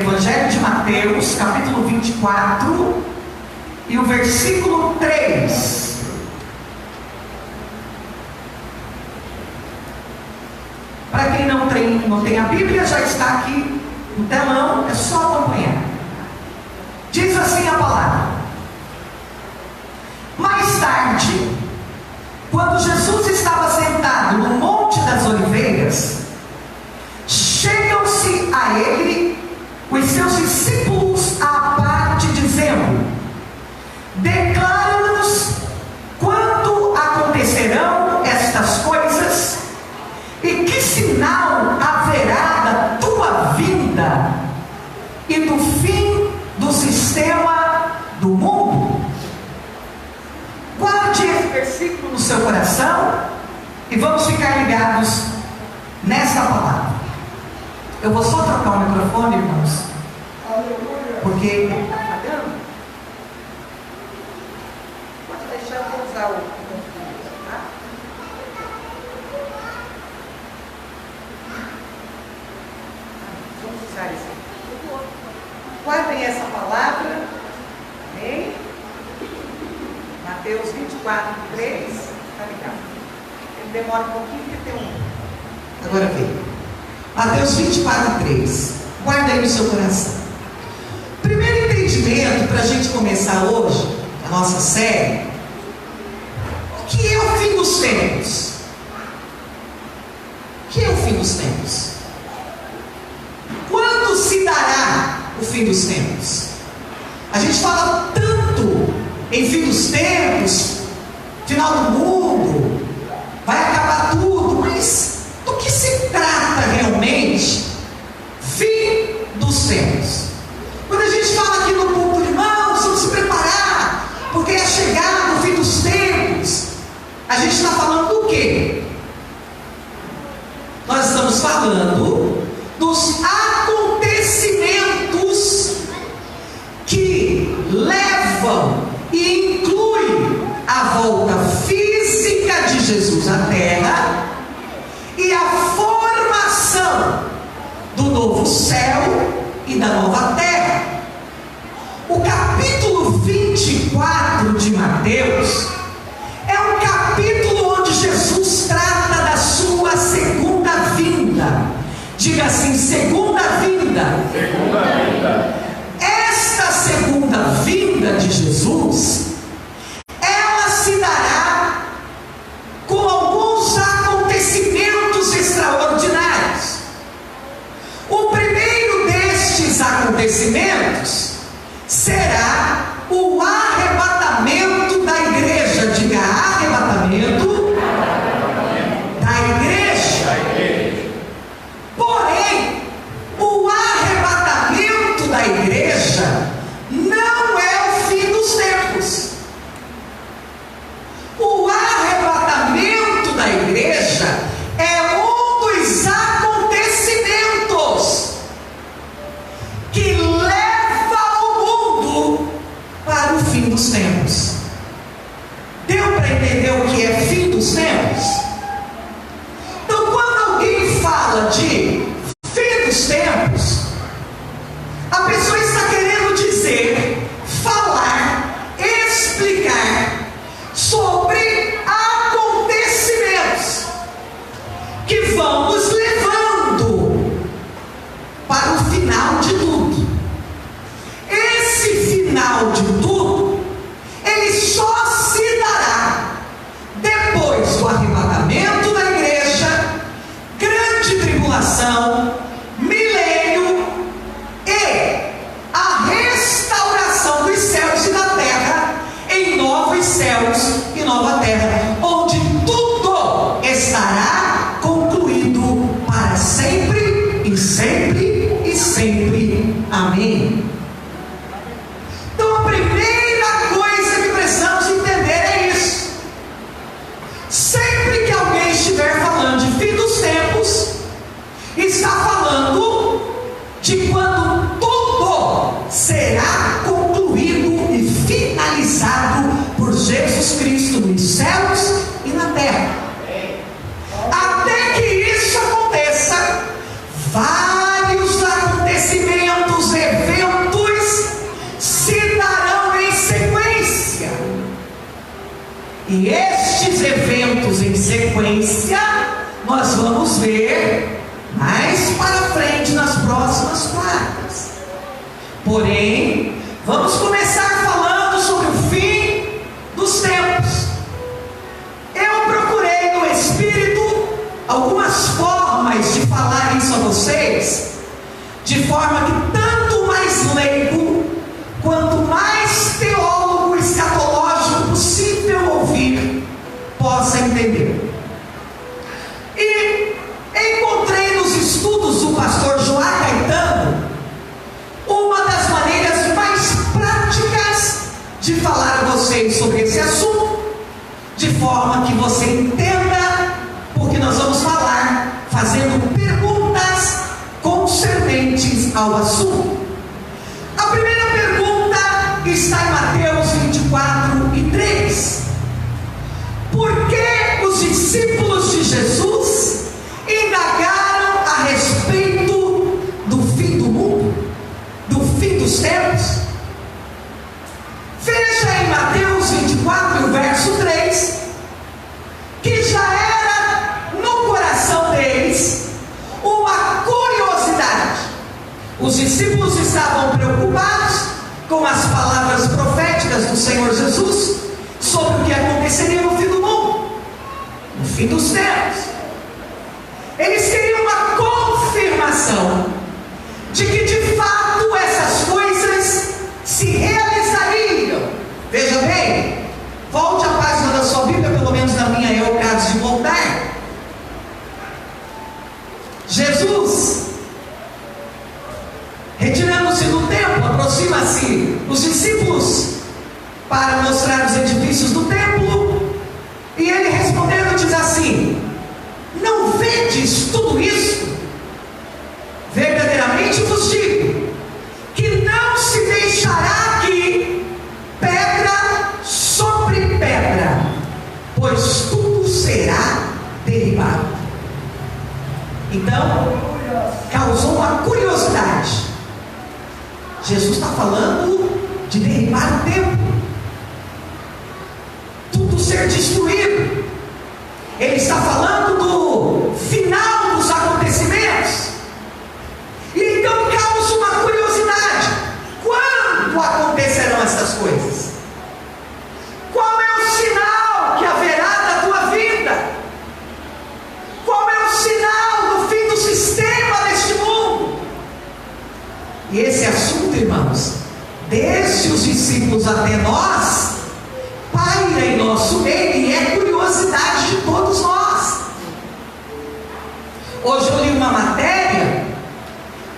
Evangelho de Mateus, capítulo 24, e o versículo 3. Para quem não tem a Bíblia, já está aqui no telão, é só acompanhar. Diz assim a palavra: mais tarde, quando Jesus estava sentado no Monte das Oliveiras, chegam-se a ele os seus discípulos à parte, dizendo: declara-nos quando acontecerão estas coisas, e que sinal haverá da tua vinda e do fim do sistema do mundo? Guarde esse versículo no seu coração e vamos ficar ligados nessa palavra. Eu vou só trocar o microfone, irmãos, porque está falhando. Pode deixar eu vou usar o microfone, tá? Vamos usar esse aqui. Guardem essa palavra. Amém? Mateus 24, 3. Está ligado? Ele demora um pouquinho porque tem um. Agora vem. Mateus 24, 3. Guarda aí no seu coração. Primeiro entendimento para a gente começar hoje a nossa série: o que é o fim dos tempos? O que é o fim dos tempos? Quando se dará o fim dos tempos? A gente fala tanto em fim dos tempos, final do mundo, vai acabar tudo, mas do que se trata realmente fim dos tempos? Quando a gente fala aqui no culto, irmãos, vamos se preparar, porque é chegado o fim dos tempos, a gente está falando do quê? Nós estamos falando dos acontecimentos que levam e incluem a volta física de Jesus à terra e a formação do novo céu e da nova terra. O capítulo 24 de Mateus é um capítulo onde Jesus trata da sua segunda vinda. Diga assim: segunda vinda. Segunda vinda. Esta segunda vinda de Jesus, ela se dará com alguns acontecimentos extraordinários. O primeiro destes acontecimentos será o arrebatamento da igreja. Diga: arrebatamento da igreja. Porém, o arrebatamento da igreja não é o fim dos tempos. O arrebatamento da igreja é um dos acontecimentos que leva o mundo para o fim dos tempos. Deu para entender o que é fim dos tempos? Então, quando alguém fala de fim dos tempos, a pessoa está querendo dizer, falar, explicar sobre acontecimentos que vão nos levando para o final de tudo. Esse final de tudo, ele só se dará depois do arrebatamento da igreja, grande tribulação, milênio e a restauração dos céus e da terra em novos céus e nova terra, onde tudo estará concluído para sempre e sempre e sempre. Amém. Então, a primeira coisa que precisamos entender é isso: sempre que alguém estiver falando de fim dos tempos, está falando de quando tudo será concluído e finalizado por Jesus Cristo nos céus e na terra. Até que isso aconteça, vários acontecimentos ver mais para frente nas próximas quartas. Porém, vamos começar falando sobre o fim dos tempos. Eu procurei no Espírito algumas formas de falar isso a vocês, de forma que tanto mais leigo quanto mais teólogo escatológico possível ouvir possa entender. E encontrei nos estudos do pastor Joá Caetano uma das maneiras mais práticas de falar a vocês sobre esse assunto, de forma que você entenda, porque nós vamos falar fazendo perguntas concernentes ao assunto. A primeira pergunta está em Mateus 24:3. Por que os discípulos de Jesus indagaram a respeito do fim do mundo, do fim dos tempos? Veja em Mateus 24, verso 3, que já era no coração deles uma curiosidade. Os discípulos estavam preocupados com as palavras proféticas do Senhor Jesus sobre o que aconteceria no fim do mundo, no fim dos tempos. Eles queriam uma confirmação de que de fato essas coisas se realizariam. Veja bem, volte a página da sua Bíblia, pelo menos na minha é o caso de voltar. Jesus, retirando-se do templo, aproxima-se os discípulos para mostrar os edifícios do templo, e ele respondendo diz assim: não vedes tudo isso? Verdadeiramente vos digo que não se deixará aqui pedra sobre pedra, pois tudo será derribado. Então, causou uma curiosidade. Jesus está falando de derribar o templo, tudo ser destruído. Ele está falando do final dos acontecimentos. E então causa uma curiosidade: quando acontecerão essas coisas? Qual é o sinal que haverá da tua vida? Qual é o sinal do fim do sistema deste mundo? E esse assunto, irmãos, desde os discípulos até nós, paira em nosso meio e é curiosidade de todos nós. Hoje eu li uma matéria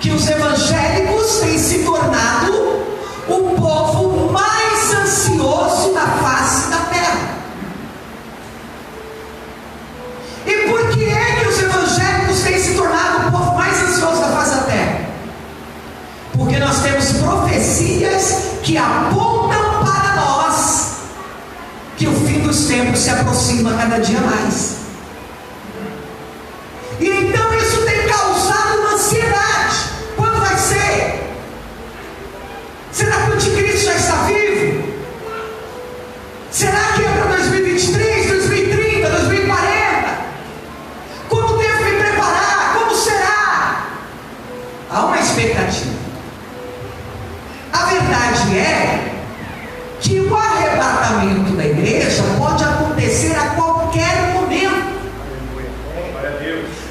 que os evangélicos têm se tornado o povo mais ansioso da face da terra. E por que é que os evangélicos têm se tornado o povo mais ansioso da face da terra? Porque nós temos profecias que apontam para nós que o fim dos tempos se aproxima cada dia mais. E então isso tem causado uma ansiedade. Quando vai ser? Será que o anticristo já está vivo? Será que é para 2023, 2030, 2040? Como devo me preparar? Como será? Há uma expectativa. A verdade é que o arrebatamento da igreja pode acontecer a qualquer momento.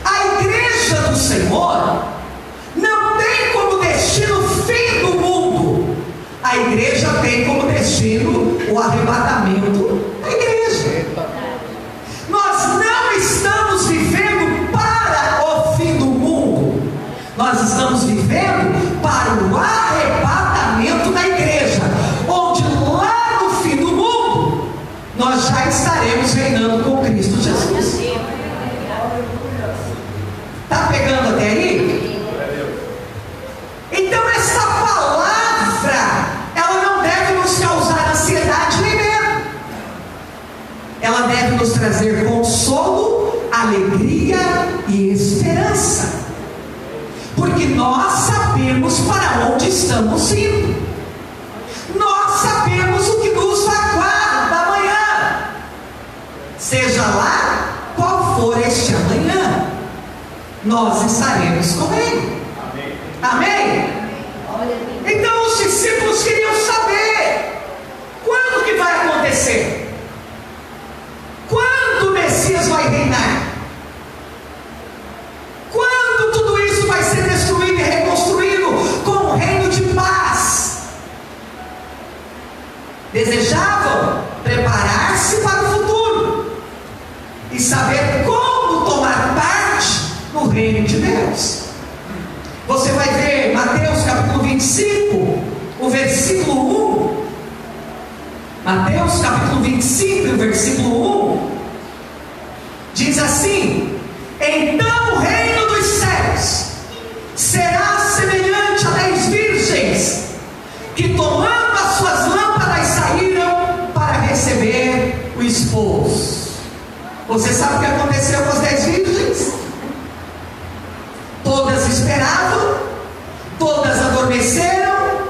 A igreja do Senhor não tem como destino o fim do mundo. A igreja tem como destino o arrebatamento da igreja. Nós não estamos vivendo para o fim do mundo. Nós estamos vivendo para o arrebatamento da igreja, onde lá no fim do mundo nós já estaremos reinando com Cristo Jesus. Está pegando até aí? Então essa palavra, ela não deve nos causar ansiedade nem medo. Ela deve nos trazer consolo, alegria e esperança. Porque nós sabemos para onde estamos indo. Nós sabemos o que nos aguarda amanhã. Seja lá qual for este amanhã. nós estaremos com Ele. Amém? Então os discípulos queriam saber quando que vai acontecer, quando o Messias vai reinar, quando tudo isso vai ser destruído e reconstruído com um reino de paz. Desejavam preparar-se para o futuro e saber como tomar parte no reino de Deus. Você vai ver Mateus capítulo 25, o versículo 1. Mateus capítulo 25, o versículo 1 diz assim: então o reino dos céus será semelhante a 10 virgens que, tomando as suas lâmpadas, saíram para receber o esposo. Você sabe o que aconteceu com as 10 virgens? Todas esperavam, todas adormeceram,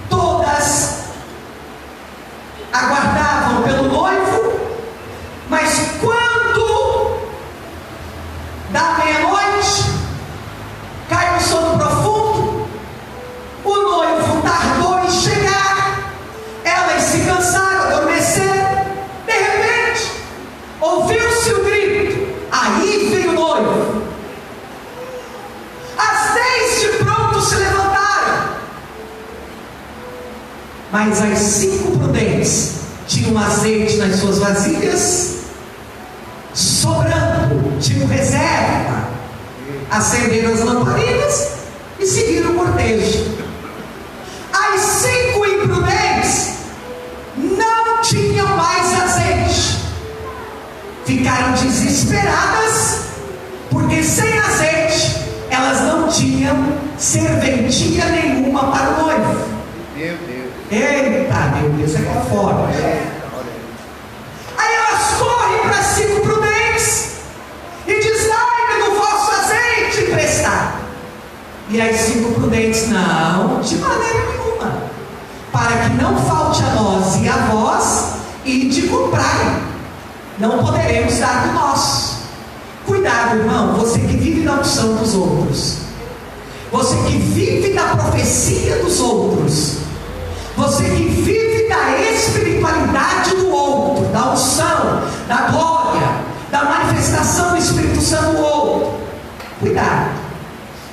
todas aguardavam pelo noivo, mas quando da meia-noite cai um sono profundo, o noivo tardou em chegar, elas se cansaram, adormeceram. De repente ouviu-se o grito: aí vem o noivo. As 10 de pronto se levantaram, mas as 5 prudentes tinham azeite nas suas vasilhas, sobrando, tinham reserva. Acenderam as lamparinas e seguiram o cortejo. As 5 imprudentes não tinham mais azeite, ficaram desesperadas, porque sem azeite elas não tinham serventia nenhuma para o noivo. Meu Deus. Eita, meu Deus, é lá fora. Aí elas correm para as 5 prudentes e dizem: dai-me do vosso azeite emprestado. E as 5 prudentes: não, de maneira nenhuma, para que não falte a nós e a vós, e de comprar, não poderemos dar do nosso. Cuidado, irmão, você que vive da unção dos outros, você que vive da profecia dos outros, você que vive da espiritualidade do outro, da unção, da glória, da manifestação do Espírito Santo do outro. Cuidado.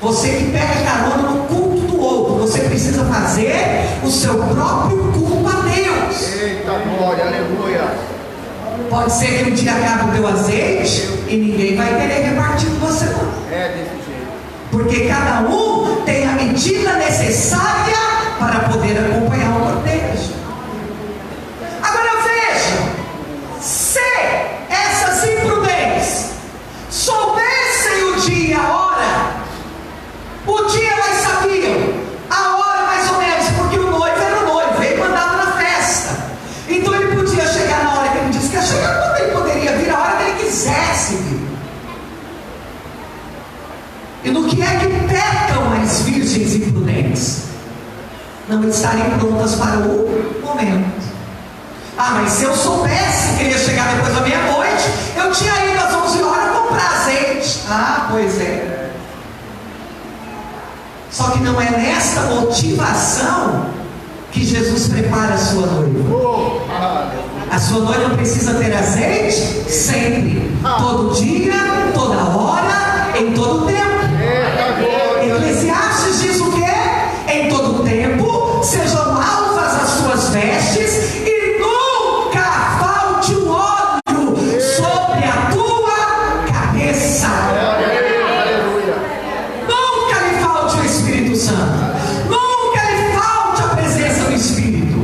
Você que pega carona no culto do outro, você precisa fazer o seu próprio culto a Deus. Eita glória, aleluia. Pode ser que um dia acabe o teu azeite e ninguém vai querer repartir com você não. É desse jeito. Porque cada um tem a medida necessária para poder acompanhar o cortejo. Agora vejam, se essas imprudentes soubessem o dia e a hora, o dia elas sabiam, a hora mais ou menos, porque o noivo era o noivo, veio mandado na festa. Então ele podia chegar na hora que ele disse que ia chegar, quando ele poderia vir a hora que ele quisesse vir. E no que é que pecam as virgens imprudentes? Não estarem prontas para o momento. Ah, mas se eu soubesse que ele ia chegar depois da meia-noite, eu tinha ido às 11 horas comprar azeite. Ah, pois é. Só que não é nesta motivação que Jesus prepara a sua noiva. A sua noiva precisa ter azeite sempre, todo dia, toda hora, em todo tempo. Eclesiastes diz o quê? Em todo tempo sejam alvas as suas vestes e nunca falte um óleo sobre a tua cabeça. Nunca lhe falte o Espírito Santo, nunca lhe falte a presença do Espírito.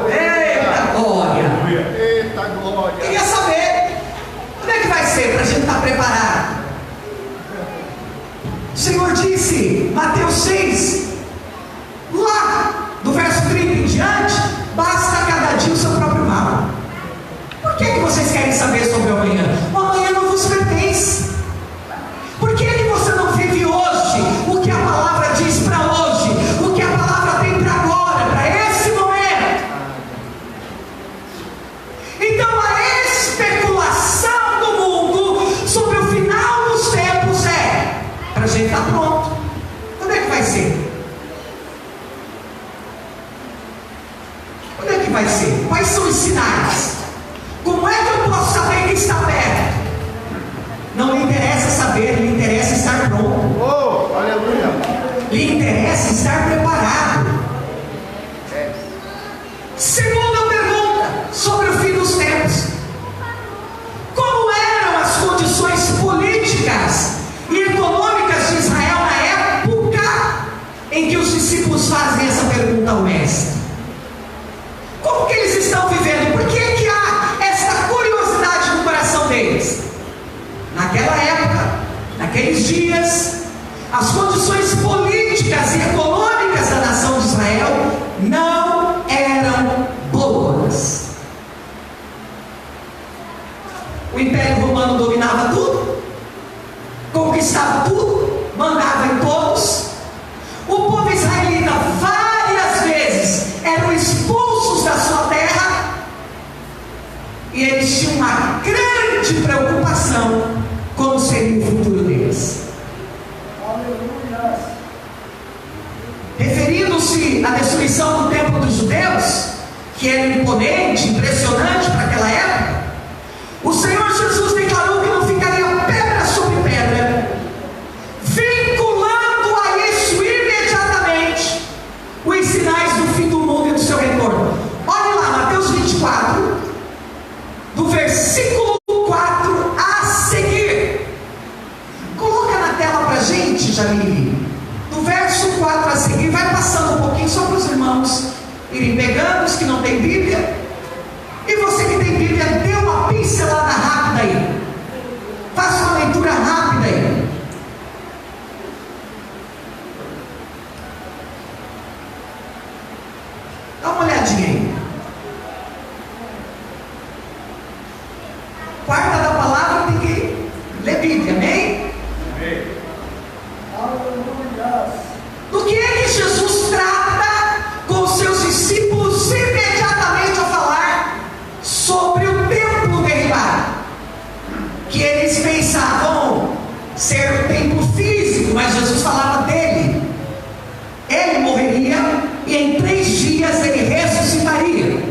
Eita glória! Eita glória! Queria saber como é que vai ser para a gente estar preparado. O Senhor disse, Mateus 6, lá do verso 30 em diante: basta cada dia o seu próprio mal. Por que vocês querem saber sobre o amanhã? O amanhã não vos pertence. Por que você não vive hoje o que a palavra diz para hoje, o que a palavra tem para agora, para esse momento? Então a especulação do mundo sobre o final dos tempos é: pronto. Quando é que vai ser? Quando é que vai ser? Quais são os sinais? Como é que eu posso saber que está perto? Não lhe interessa saber, lhe interessa estar pronto. Oh, aleluia. Lhe interessa estar preparado. Segunda pergunta sobre o fim dos tempos. Como eram as condições políticas e econômicas de Israel na época em que os discípulos fazem essa pergunta ao mestre? Como que eles estão vivendo? Por que é que há esta curiosidade no coração deles? Naquela época, naqueles dias, as condições políticas e econômicas da nação de Israel não eram boas. O Império Romano dominava tudo, conquistava tudo, mandava em todos. O povo israelita várias vezes eram expulsos da sua terra, e eles tinham uma grande preocupação como seria o futuro deles. Referindo-se à destruição do templo dos judeus, que era imponente, impressionante para aquela época, o Senhor Jesus declarou que não ficaria pedra sobre pedra, vinculando a isso imediatamente os sinais do fim do mundo e do seu retorno. Olhe lá, Mateus 24, do versículo 4 a seguir. Coloca na tela para a gente, Jamile. Do verso 4 a seguir, vai passando um pouquinho só para os irmãos irem pegando, os que não têm Bíblia. E você que tem Bíblia, dê uma pincelada rápida aí. Faça uma leitura rápida aí. Dá uma olhadinha aí. Quarta da palavra tem que ler Bíblia, amém? Amém. Do que é que Jesus trata com os seus discípulos imediatamente ao falar sobre o templo derribado? Que eles pensavam ser o templo físico, mas Jesus falava dele. Ele morreria e em 3 dias ele ressuscitaria.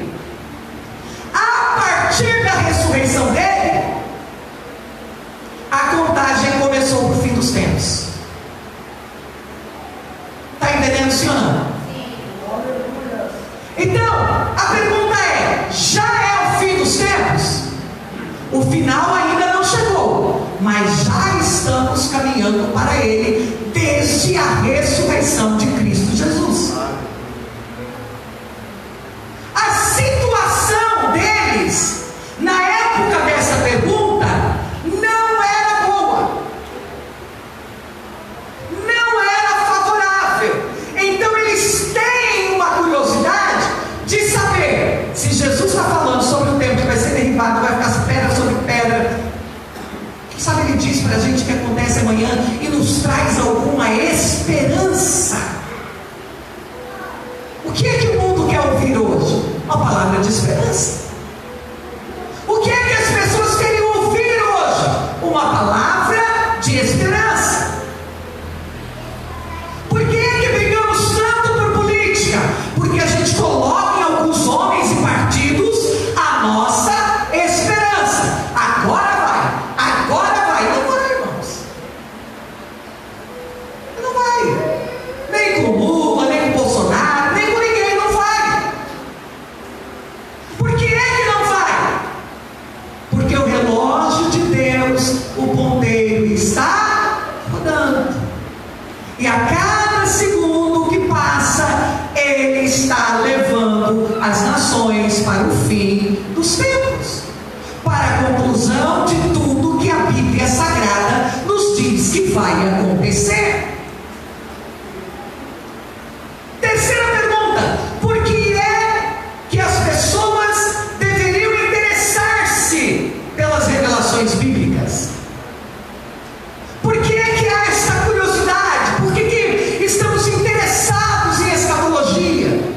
A partir da ressurreição dele, a contagem começou para o fim dos tempos. Está entendendo, sim ou não? Então, a pergunta é: já é o fim dos tempos? O final ainda não chegou, mas já estamos caminhando para ele desde a ressurreição de Cristo Jesus. A situação deles na época dessa pergunta não era boa, não era favorável. Então eles têm uma curiosidade de saber se Jesus está falando sobre o templo que vai ser derribado, vai ficar pedra sobre pedra. Quem sabe ele diz para a gente o que acontece amanhã e nos traz alguma esperança. O que é que o mundo quer ouvir hoje? Uma palavra de esperança. O que é que as pessoas querem ouvir hoje? Uma palavra de esperança. Por que é que brigamos tanto por política? Porque a gente coloca em alguns homens e partidos a nossa esperança. Agora vai. Não vai, irmãos. Não vai. Nem com Lula, nem com Bolsonaro, nem com ninguém, não vai. Por que é que não vai? Porque o relógio de Deus, o ponteiro está rodando. E a cada segundo que passa, ele está levando as nações para o fim dos tempos, para a conclusão de tudo que a Bíblia Sagrada nos diz que vai acontecer. Terceira pergunta: por que é que as pessoas deveriam interessar-se pelas revelações bíblicas? Por que é que há essa curiosidade? Por que estamos interessados em escatologia?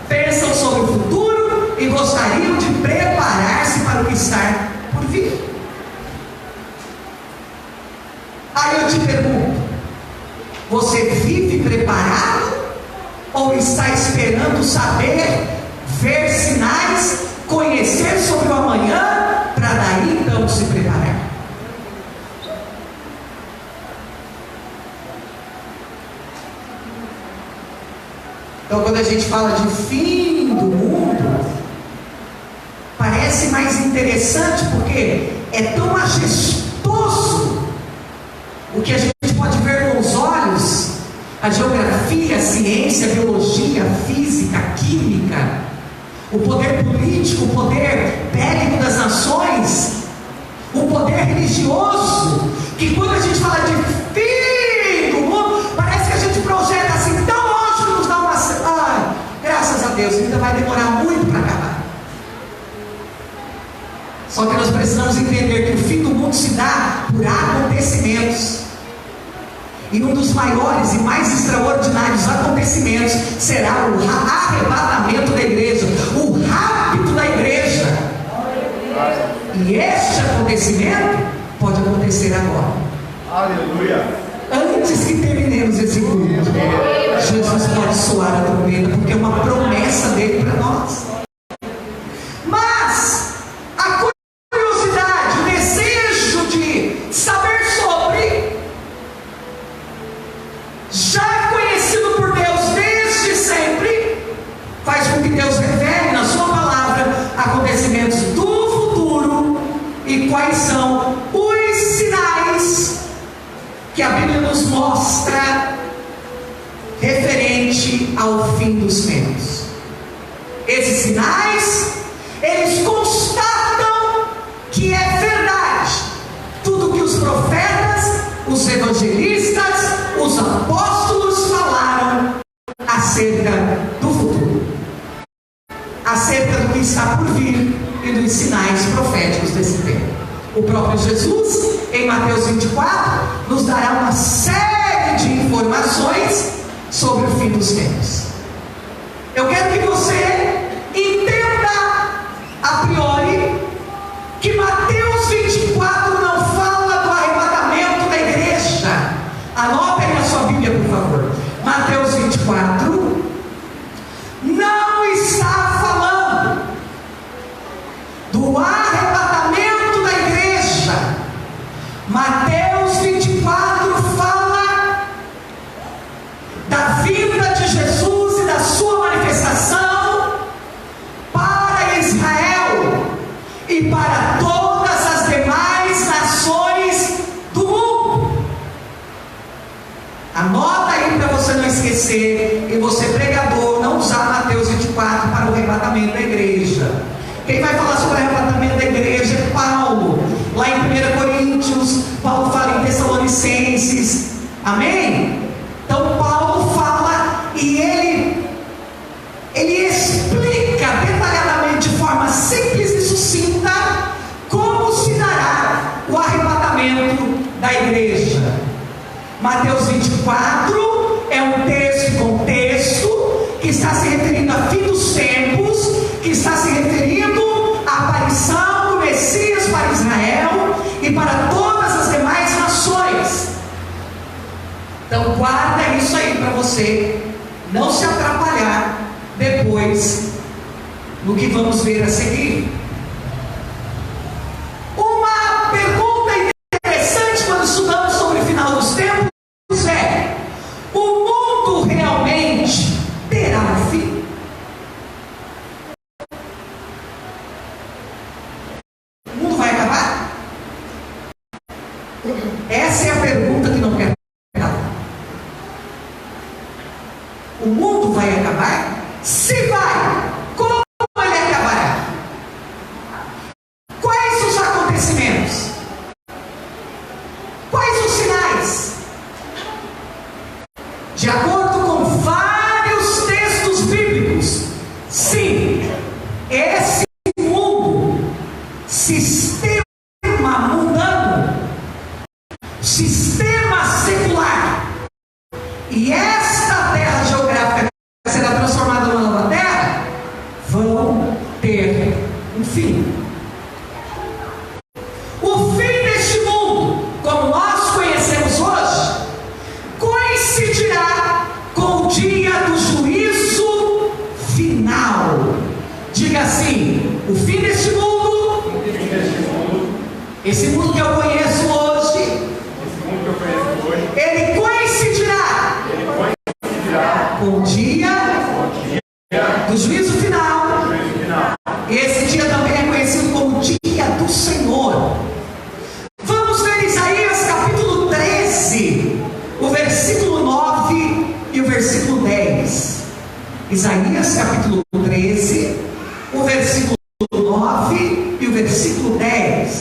pensam sobre o futuro e gostariam de preparar-se para o que está por vir. Aí eu te pergunto: você vive preparado ou está esperando saber, ver sinais, conhecer sobre o amanhã para daí então se preparar? Então, quando a gente fala de fim do mundo, parece mais interessante porque é tão majestoso o que a gente pode ver com os olhos: a geografia, a ciência, a biologia, a física, a química, o poder político, o poder bélico das nações, o poder religioso, que quando a gente fala de fim do mundo, parece que a gente projeta assim tão longe que nos dá uma... graças a Deus, ainda vai demorar muito para acabar. Só que nós precisamos entender que o fim do mundo se dá por acontecimentos. E um dos maiores e mais extraordinários acontecimentos será o arrebatamento da igreja, o rapto da igreja. E este acontecimento pode acontecer agora. Aleluia. Antes que terminemos esse culto, Jesus pode soar a trombeta, porque é uma promessa dele para nós. Mas a curiosidade, o desejo de saber sobre, já conhecido por Deus desde sempre, faz com que Deus revele na sua palavra acontecimentos do futuro e quais são os sinais que a Bíblia nos mostra referente ao fim dos tempos. Esses sinais, eles constatam que é verdade tudo que os profetas, os evangelistas, os apóstolos falaram acerca do futuro, acerca do que está por vir e dos sinais proféticos desse tempo. O próprio Jesus, em Mateus 24, nos dará uma série de informações sobre o fim dos tempos. Eu quero que você entenda a priori que Mateus 24 não fala do arrebatamento da igreja. Anota aí na sua Bíblia, por favor. Mateus 24 não está falando do arrebatamento da igreja. Mateus 24 fala da vinda de Jesus e da sua manifestação para Israel e para todas as demais nações do mundo. Anota aí para você não esquecer, e você, pregador, não usar Mateus 24 para o arrebatamento da igreja. Quem vai falar sobre o arrebatamento da igreja é Paulo. Lá em 1 Coríntios, Paulo fala em Tessalonicenses. Amém? Então Paulo fala e ele explica detalhadamente, de forma simples e sucinta, como se dará o arrebatamento da igreja. Mateus 24 é um texto e contexto que está se referindo a fim dos tempos, que está se referindo à aparição do Messias para Israel e para todas as demais nações. Então guarda isso aí para você não se atrapalhar depois no que vamos ver a seguir. Uma pergunta interessante quando estudamos sobre o final dos tempos é: o mundo realmente terá um fim? O mundo vai acabar? Essa é a pergunta que não quer calar. O mundo vai acabar? Se vai, como ele acabará? Quais os acontecimentos? Quais os sinais? De acordo com vários textos bíblicos, sim, esse mundo, sistema mundano, sistema secular, e esta terra geográfica será transformada transformada numa nova terra, vão ter um fim. O fim deste mundo, como nós conhecemos hoje, coincidirá com o dia do juízo final. Diga assim: o fim deste mundo, esse mundo que eu conheço hoje, ele coincidirá com o dia do juízo final. Esse dia também é conhecido como dia do Senhor. Vamos ver Isaías capítulo 13, o versículo 9 e o versículo 10. Isaías capítulo 13, o versículo 9 e o versículo 10.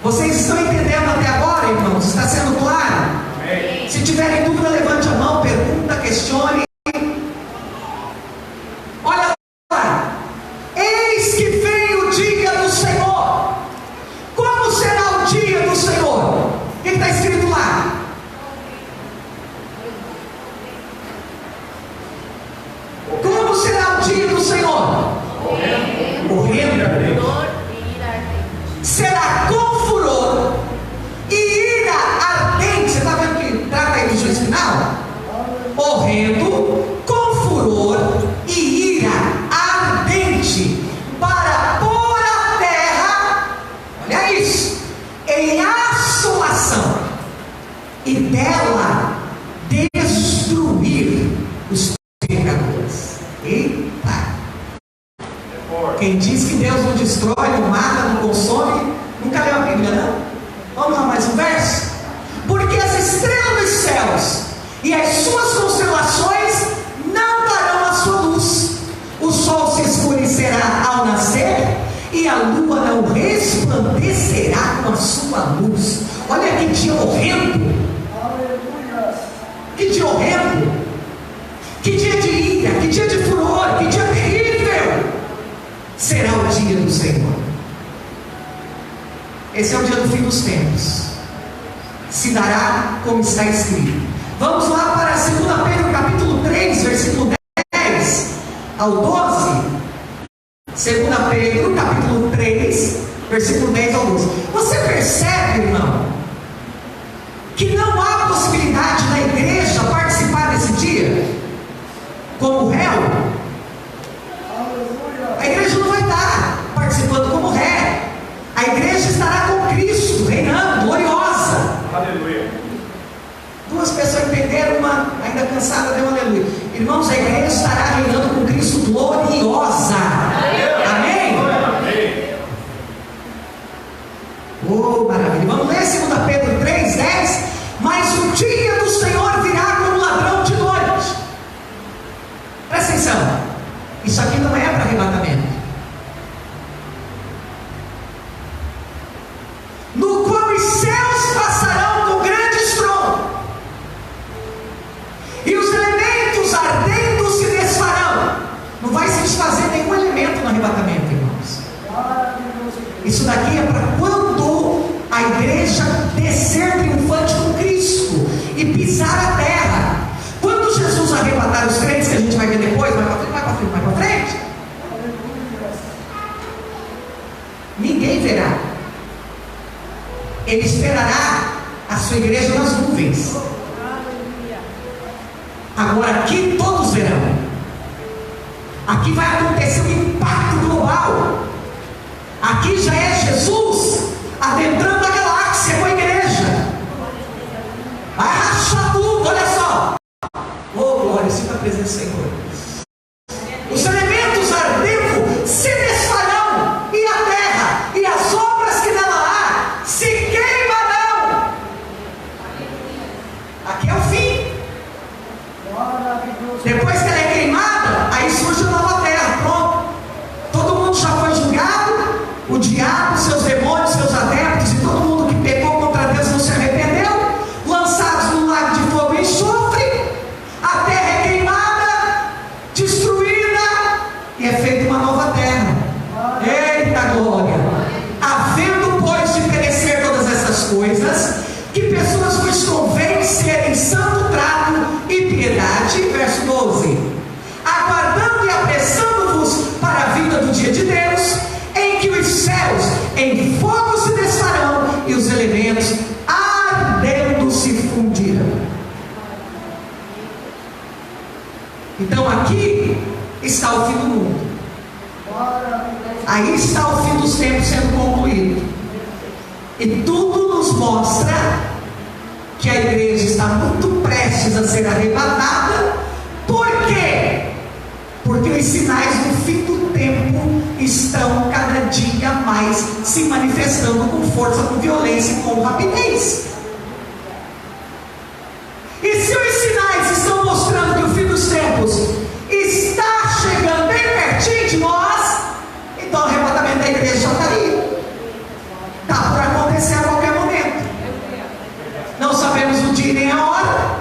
Vocês estão entendendo até agora, irmãos? Está sendo claro? Amém. Se tiverem dúvida, levante a mão, pergunta, questione. Olha lá. Eis que vem o dia do Senhor. Como será o dia do Senhor? O que está escrito lá? Como será o dia do Senhor? Horrendo. Será com furor e ira ardente. Você está vendo que trata aí do juízo final? Horrendo, com furor e ira ardente, para pôr a terra, olha isso, em assolação, e dela destruir os pecadores. Eita! Quem diz que Deus não destrói, não mata, não consome, nunca leu a Bíblia, não? Vamos lá, mais um verso. Porque as estrelas dos céus e as suas constelações não darão a sua luz. O sol se escurecerá ao nascer e a lua não resplandecerá com a sua luz. Olha que dia horrendo! Que dia horrendo! Que dia de ira, que dia de furor, que dia terrível! Será o dia do Senhor. Esse é o dia do fim dos tempos. Se dará como está escrito. Vamos lá para 2 Pedro capítulo 3, versículo 10 ao 12. 2 Pedro capítulo 3, versículo 10 ao 12. Você percebe, irmão, que não há possibilidade da igreja participar desse dia como réu? A igreja não vai estar participando como réu. A igreja estará com Cristo, reinando, gloriosa. Aleluia. Duas pessoas entenderam, uma ainda cansada deu um aleluia. Irmãos, a igreja estará reinando com Cristo gloriosa. Amém? Amém. Oh, maravilha. Vamos ler 2 Pedro 3, 10. Mas o dia do Senhor virá como ladrão de noite. Presta atenção. Isso aqui não é para arrebatamento. No qual os céus passarão com grande estrondo, e os elementos ardendo se desfarão. Não vai se desfazer nenhum elemento no arrebatamento, irmãos. Isso daqui é para quando a igreja descer triunfante com Cristo e pisar a terra. Quando Jesus arrebatar os crentes, que a gente vai ver depois, vai para frente, vai para frente, vai para frente, ninguém verá. Ele esperará a sua igreja nas nuvens. Agora aqui todos verão. Aqui vai acontecer um impacto global. Aqui já é Jesus adentrando a galáxia com a igreja. Vai rachar tudo, olha só. Oh, glória, sinta a presença do Senhor. Os elementos ardendo se desfarão, e a terra e as obras que nela há se queimarão. Aqui é o fim. Depois que ela é queimada, aí surge a nova terra. Pronto. Todo mundo já foi julgado. O diabo, seus demônios, seus adeptos e todo mundo que pecou contra Deus não se arrependeu, lançados no lago de fogo e enxofre. A terra é queimada, destruída, e é feita uma nova terra. Eita glória! Havendo, pois, de perecer todas essas coisas, que pessoas vos convém serem santo trato e piedade. Verso 12. Então aqui está o fim do mundo. Aí está o fim dos tempos sendo concluído. E tudo nos mostra que a igreja está muito prestes a ser arrebatada. Por quê? Porque os sinais do fim do tempo estão cada dia mais se manifestando com força, com violência e com rapidez. E se os sinais estão mostrando que o fim dos tempos está chegando bem pertinho de nós, então o arrebatamento da igreja já está aí. Está por acontecer a qualquer momento. Não sabemos o dia nem a hora,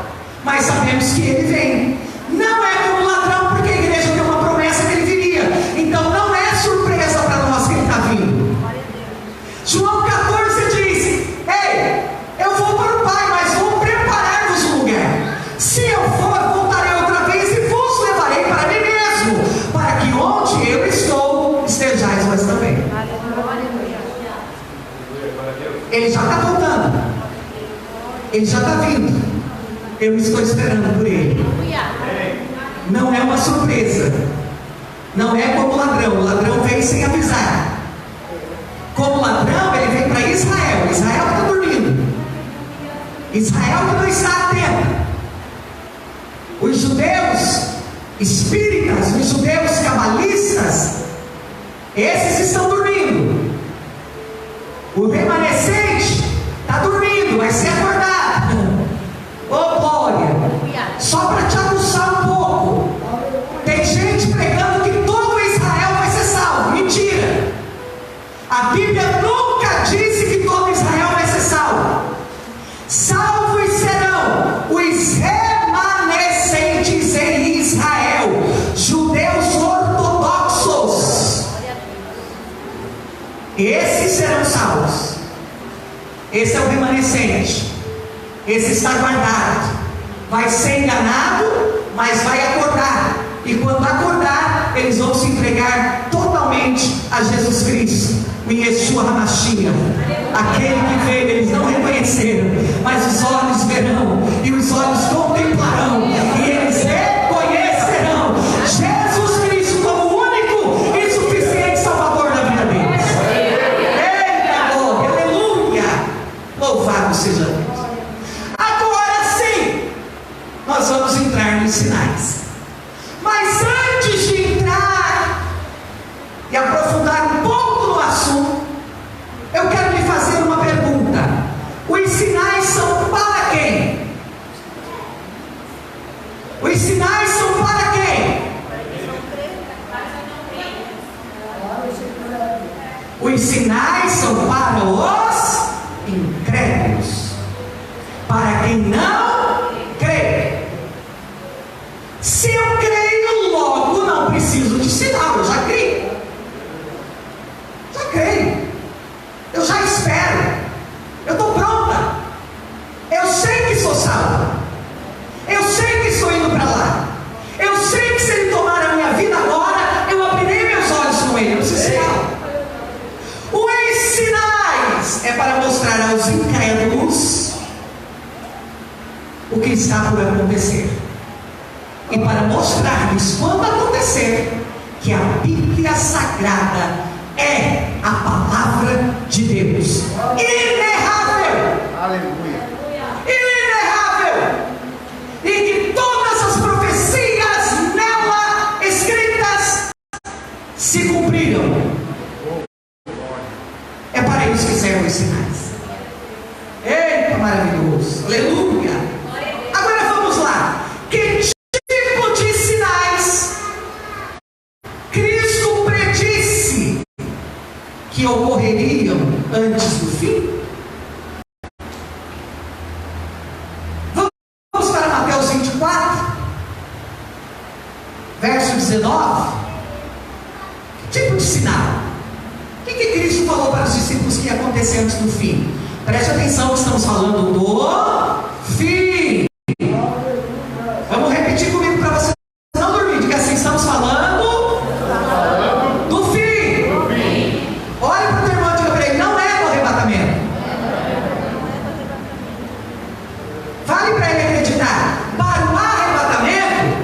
mas sabemos que ele vem. Não é como ladrão, porque a igreja tem uma promessa que ele viria. Então não é surpresa para nós que ele está vindo. João 14 diz: ei, eu vou para o Pai, mas vou preparar-vos um lugar. Se eu for, voltarei outra vez e vos levarei para mim mesmo, para que onde eu estou, estejais vós também. Ele já está voltando. Ele já está vindo. Eu estou esperando por ele. Não é uma surpresa. Não é como ladrão. O ladrão vem sem avisar. Como ladrão, ele vem para Israel. Israel está dormindo. Israel que não está atento. Os judeus espíritas, os judeus cabalistas, esses estão dormindo. O remanescente está dormindo, vai ser acordado. Oh glória! Só para te aguçar um pouco, tem gente pregando que todo Israel vai ser salvo. Mentira! A Bíblia nunca disse que todo Israel vai ser salvo. Salvos serão os remanescentes em Israel, judeus ortodoxos. Esses serão salvos. Esse é o remanescente. Esse está guardado. Vai ser enganado, mas vai acordar. E quando acordar, eles vão se entregar totalmente a Jesus Cristo, o Yeshua HaMashiach. Aquele que veio, eles não reconheceram, mas os olhos verão, e os olhos contemplarão, e eles reconhecerão Jesus Cristo como o único e suficiente Salvador da vida deles. Eita glória, aleluia! Louvado seja Deus. Agora sim, nós vamos entrar nos sinais. Mas antes de entrar e aprofundar um pouco no assunto, eu quero lhe fazer uma pergunta. Os sinais são para quem? Os sinais são para quem? Os sinais são para os incrédulos, para quem não crê. Se eu creio, logo não preciso de sinal. Eu já creio. Já creio. Eu já espero. Eu estou pronta. Eu sei que sou salva. Eu sei que estou indo para lá. Eu sei que se Ele tomar a minha vida agora, eu abrirei meus olhos com Ele. Eu preciso de sinal. Os sinais é para mostrar aos incrédulos o que está por acontecer. E para mostrar-lhes quando acontecer que a Bíblia Sagrada é a palavra de Deus, inerrável, Aleluia. inerrável, e que todas as profecias nela escritas se cumpriram. É para isso que servem os sinais. Eita, maravilhoso, aleluia. Agora vamos lá. Que tipo de sinais Cristo predisse que ocorreriam antes do fim? Vamos para Mateus 24, verso 19. Que tipo de sinal? O que Cristo falou para os discípulos que ia acontecer antes do fim? Preste atenção que estamos falando do fim. Vamos repetir comigo para você não dormir, porque assim estamos falando do fim. Olha para o teu irmão e diga para ele: não é do arrebatamento. Fale para ele acreditar. Para o arrebatamento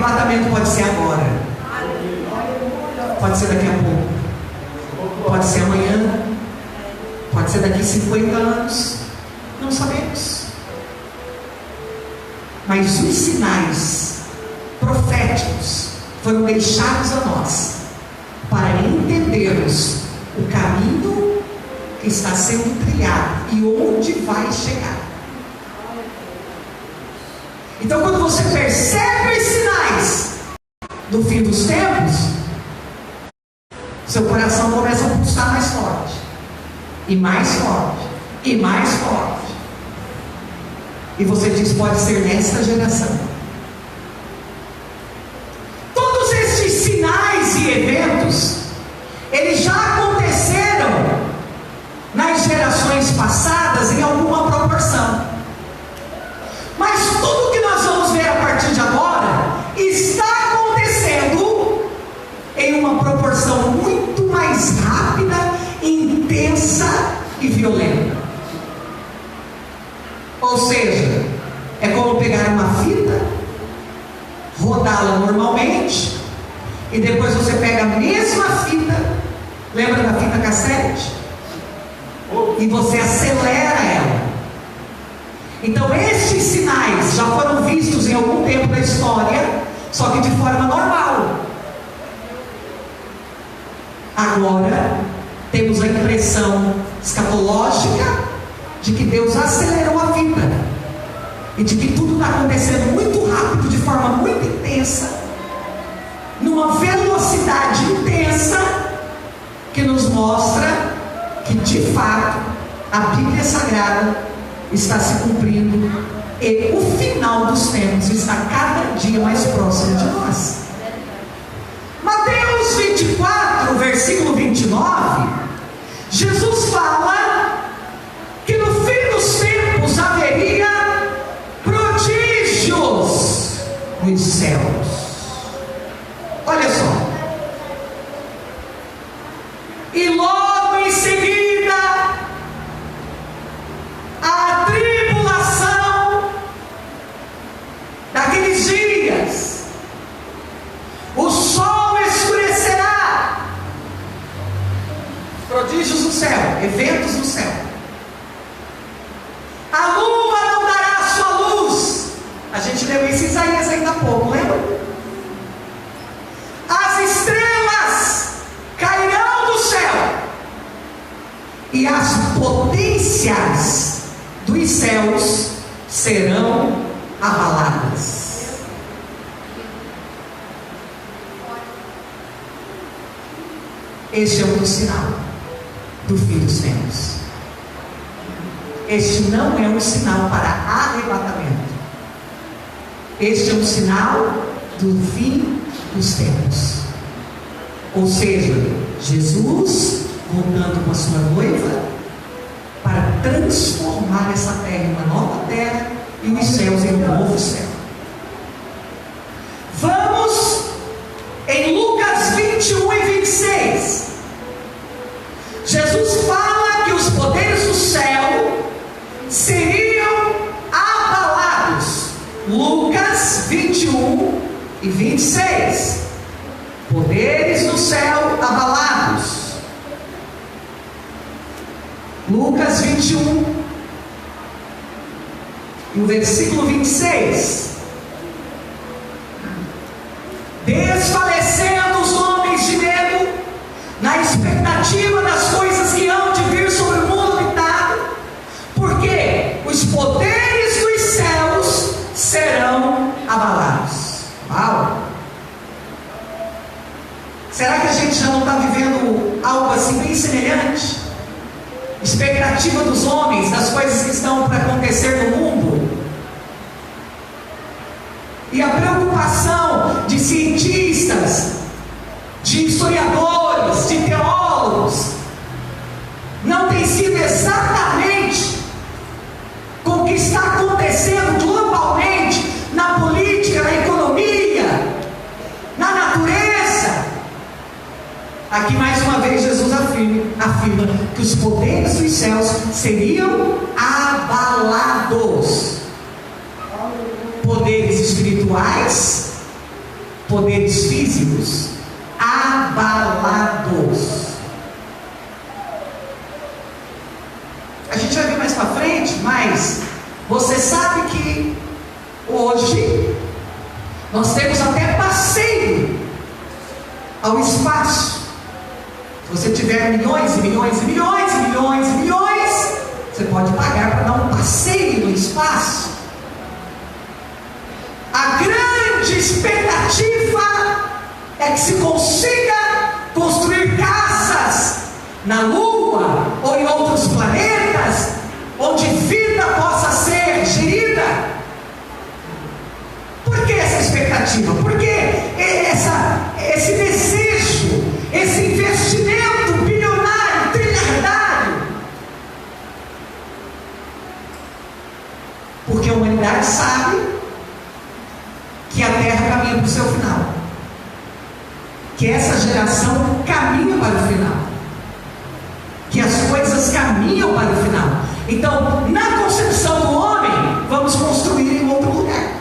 arrebatamento pode ser agora, pode ser daqui a pouco, pode ser amanhã, pode ser daqui 50 anos, não sabemos. Mas os sinais proféticos foram deixados a nós para entendermos o caminho que está sendo trilhado e onde vai chegar. Então, quando você percebe os sinais do fim dos tempos, seu coração começa a pulsar mais forte, e mais forte, e mais forte. E você diz: pode ser nesta geração. Todos estes sinais e eventos, eles já aconteceram nas gerações passadas em alguma proporção. Mas tudo que nós vamos ver a partir de agora está acontecendo em uma proporção muito mais rápida, intensa e violenta. Ou seja, é como pegar uma fita, rodá-la normalmente, e depois você pega a mesma fita, lembra da fita cassete? E você acelera ela. Então estes sinais já foram vistos em algum tempo da história, só que de forma normal. Agora temos a impressão escatológica de que Deus acelerou a vida e de que tudo está acontecendo muito rápido, de forma muito intensa, numa velocidade intensa, que nos mostra que de fato a Bíblia Sagrada está se cumprindo e o final dos tempos está cada dia mais próximo de nós. Mateus 24, versículo 29, Jesus fala que no fim dos tempos haveria prodígios nos céus. Olha só. E logo em seguida, a tribulação daqueles dias, o sol escurecerá. Prodígios no céu, eventos no céu. A lua não dará sua luz. A gente leu isso em Isaías ainda há pouco, lembra? As estrelas cairão do céu, e as potências dos céus serão abaladas. Este é um sinal do fim dos tempos. Este não é um sinal para arrebatamento. Este é um sinal do fim dos tempos. Ou seja, Jesus voltando com a sua noiva para transformar essa terra em uma nova terra e os céus em um novo céu. Vamos em Lucas 21 e 26. Jesus fala que os poderes do céu seriam abalados. Lucas 21 e 26. Poderes do céu abalados. Lucas 21 e o versículo 26. Desfalecendo os homens de medo, na expectativa das coisas que hão de vir sobre o mundo habitado, porque os poderes dos céus serão abalados. Uau! Será que a gente já não está vivendo algo assim bem semelhante? Expectativa dos homens, das coisas que estão para acontecer no mundo, e a preocupação de cientistas, de historiadores, de teólogos, não tem sido exatamente com o que está acontecendo globalmente, na política, na economia, na natureza. Aqui mais uma vez Jesus afirma que os poderes dos céus seriam abalados. Poderes espirituais poderes físicos abalados. A gente vai ver mais para frente, mas você sabe que hoje nós temos até passeio ao espaço. Se você tiver milhões e milhões e milhões e milhões e milhões, você pode pagar para dar um passeio no espaço. A grande expectativa é que se consiga construir casas na Lua ou em outros planetas, onde vida possa ser gerida. Por que essa expectativa? Por que esse desejo, esse investimento bilionário, trilhardário? Porque a humanidade sabe que a Terra caminha para o seu final, que essa geração caminha para o final, que as coisas caminham para o final. Então, na concepção do homem, vamos construir em outro lugar.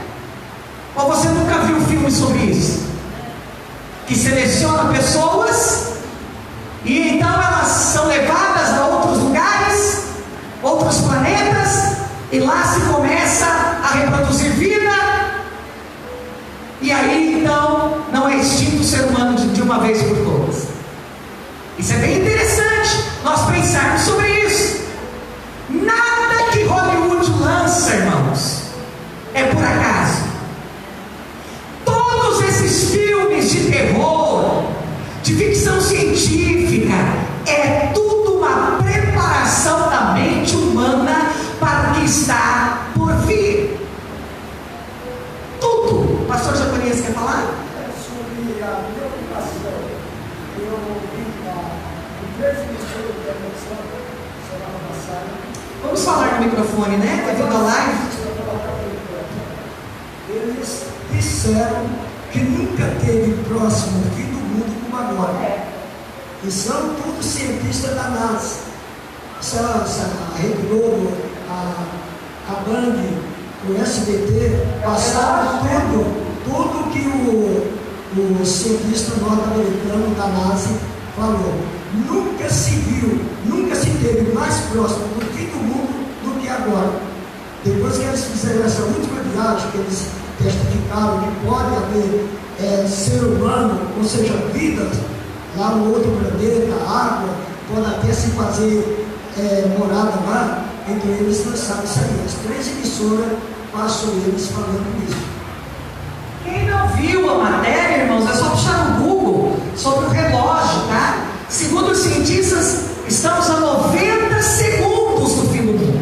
Ou você nunca viu filme sobre isso? Que seleciona pessoas e então elas são levadas a outros lugares, outros planetas, e lá se começa a reproduzir vida. E aí então não é extinto o ser humano de uma vez por todas. Isso é bem interessante nós pensarmos sobre isso. Nada que Hollywood lança, irmãos, é por acaso. Todos esses filmes de terror, de ficção científica, é tudo uma preparação da mente humana para o que está por vir. Tudo. O pastor Jaconias quer falar? Sobre a preocupação. Eu vi em 3 emissoras da televisão semana passada. Vamos falar no microfone, né? Devido à live. Eles disseram que nunca teve próximo fim do mundo como agora. E são todos cientistas da NASA. A Rede Globo, a Band, o SBT, passaram tudo que o cientista norte-americano da NASA falou. Nunca se viu, nunca se teve mais próximo do fim do mundo do que agora. Depois que eles fizeram essa última viagem, que eles testificaram que pode haver ser humano, ou seja, vida lá no outro planeta, água, pode até se fazer morada lá, então eles lançaram isso aí. As 3 emissoras passam eles falando isso. Quem não viu a matéria, irmãos, é só puxar no Google sobre o relógio, tá? Segundo os cientistas, estamos a 90 segundos do fim do mundo.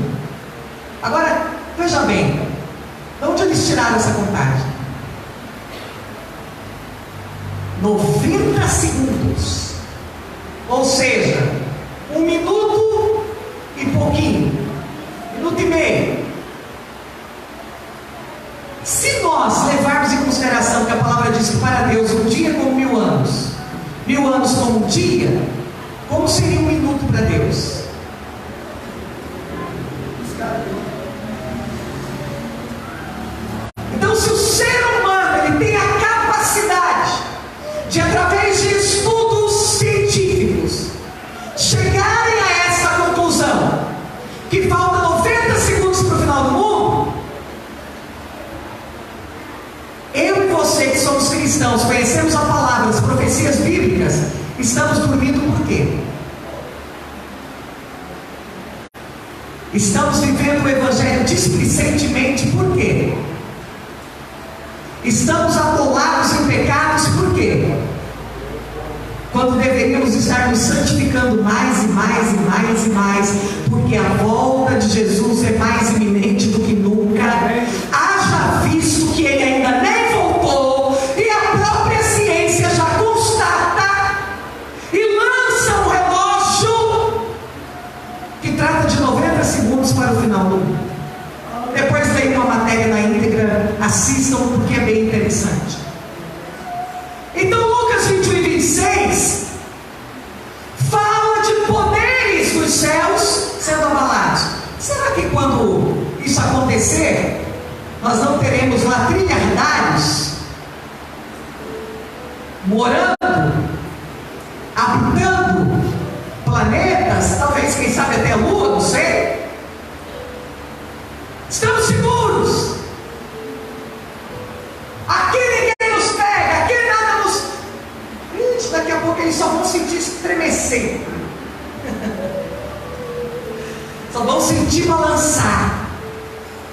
Agora, veja bem, de onde eles tiraram essa contagem? 90 segundos. Ou seja, 1 minuto e pouquinho. 1 minuto e meio. Se nós levarmos em consideração que a palavra diz que para Deus um dia é como 1000 anos, 1000 anos como um dia, como seria 1 minuto para Deus? Então, se o ser humano ele tem a capacidade de, através de estudos científicos, chegarem a essa conclusão, que falta 90 segundos para o final do mundo, eu e você que somos cristãos, conhecemos a palavra, as profecias bíblicas, estamos dormindo por quê? Estamos vivendo o Evangelho displicentemente por quê? Estamos atolados em pecados por quê? Quando deveríamos estar nos santificando mais e mais e mais e mais, porque a volta de Jesus é mais iminente do que nunca. Haja visto que ele ainda nem voltou, e a própria ciência já constata e lança um relógio que trata de 90 segundos para o final do mundo. Depois tem uma matéria na íntegra, assistam porque é bem interessante. Então Lucas 21 e 26 fala de poderes dos céus sendo abalados. Será que quando isso acontecer, nós não teremos lá trilhardários morando, habitando planetas, talvez, quem sabe até a Lua, não sei. Estamos seguros. Aqui ninguém nos pega, aqui nada nos... Ixi, daqui a pouco eles só vão sentir estremecer. Só vão sentir balançar.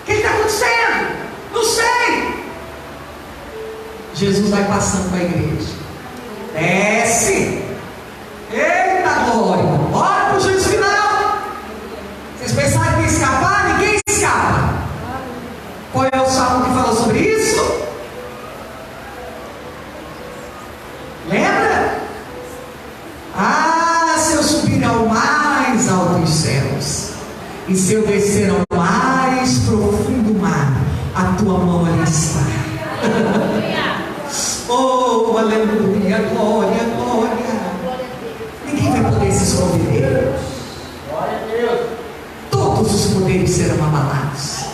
O que está acontecendo? Não sei. Jesus vai passando para a igreja. Desce. Eita glória. Bora para o juízo final. Vocês pensaram que ia escapar? Ninguém escapa. Qual é o salmo que fala sobre isso? Lembra? Ah, se eu subir ao mais alto dos céus, e se eu descer ao mais profundo mar, a tua mão ali está. Oh, aleluia, glória, glória. Ninguém vai poder se esconder. Todos os poderes serão abalados.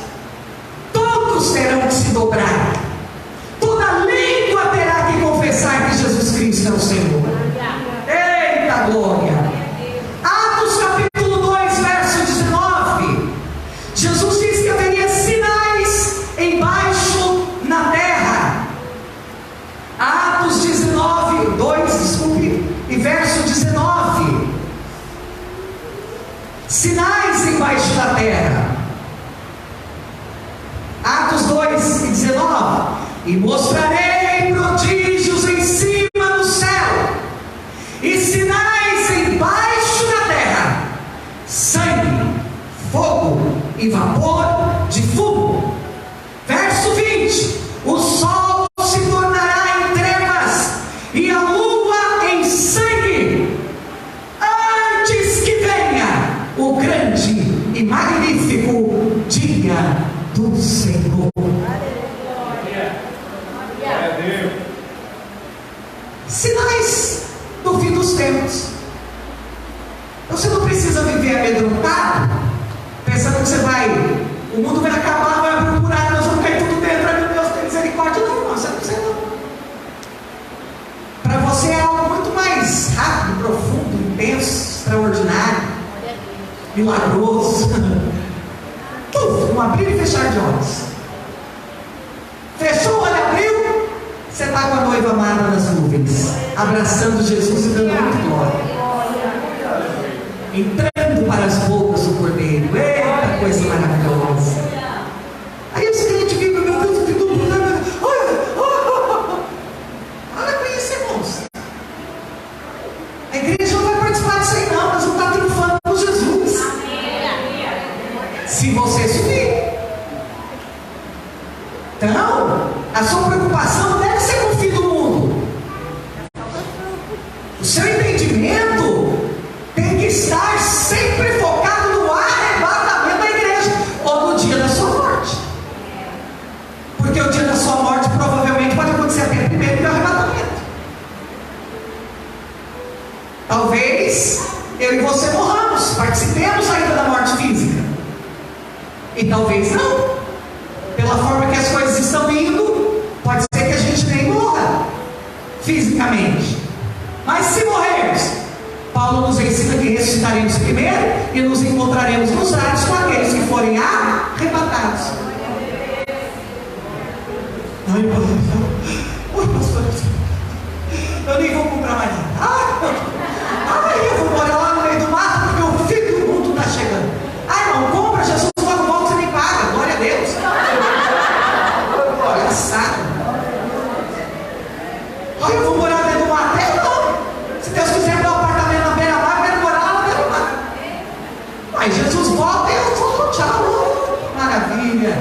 Todos terão que se dobrar. Toda língua terá que confessar que Jesus Cristo é o Senhor. Eita glória. Atos capítulo 2, verso 19. Jesus disse que haveria sinais embaixo na terra. Atos 19, 2, desculpe, e verso 19. Sinais embaixo da terra. Atos 2 e 19. E mostrarei prodígios em cima do céu, e sinais embaixo da terra: sangue, fogo e vapor de fumo. Verso 20. O sol se tornará em trevas e a lua em sangue, antes que venha o grande e magnífico dia do Senhor. Sinais do fim dos tempos. Você não precisa viver amedrontado, pensando que você vai, o mundo vai acabar, vai procurar, nós vamos cair tudo dentro. Ai meu Deus, tem misericórdia. Não, você não precisa não. Para você é algo muito mais rápido, profundo, intenso, extraordinário, milagroso. Um abrir e fechar de olhos. Fechou o olho, abriu, você está com a noiva amada nas nuvens, abraçando Jesus e dando muito glória, entrando para as bocas do Cordeiro. Eita, coisa maravilhosa. Aí os crentes ficam, meu Deus, que tudo, olha com isso, irmãos. A igreja não vai participar disso aí não, nós vamos estar triunfando com Jesus. Se você subir. Então, a sua preocupação não deve ser com o fim do mundo. O seu entendimento tem que estar sempre focado no arrebatamento da igreja, ou no dia da sua morte. Porque o dia da sua morte provavelmente pode acontecer até primeiro do arrebatamento. Talvez eu e você morramos, participemos ainda da morte física. E talvez não. Pela forma que as coisas estão indo, pode ser que a gente nem morra fisicamente. Mas se morrermos, Paulo nos ensina que ressuscitaremos primeiro e nos encontraremos nos ares com aqueles que forem arrebatados. Ai, pastor, eu nem vou comprar mais nada. Ai, eu vou morar lá no meio do mato porque o fim do mundo está chegando. Ai, não compra, Jesus logo volta, você nem paga. Glória a Deus. Engraçado. Ai, eu vou morar dentro do mato. Não. Se Deus quiser dar um apartamento na beira-mar, eu quero morar lá dentro do mato. Aí Jesus volta e eu vou, tchau. Maravilha.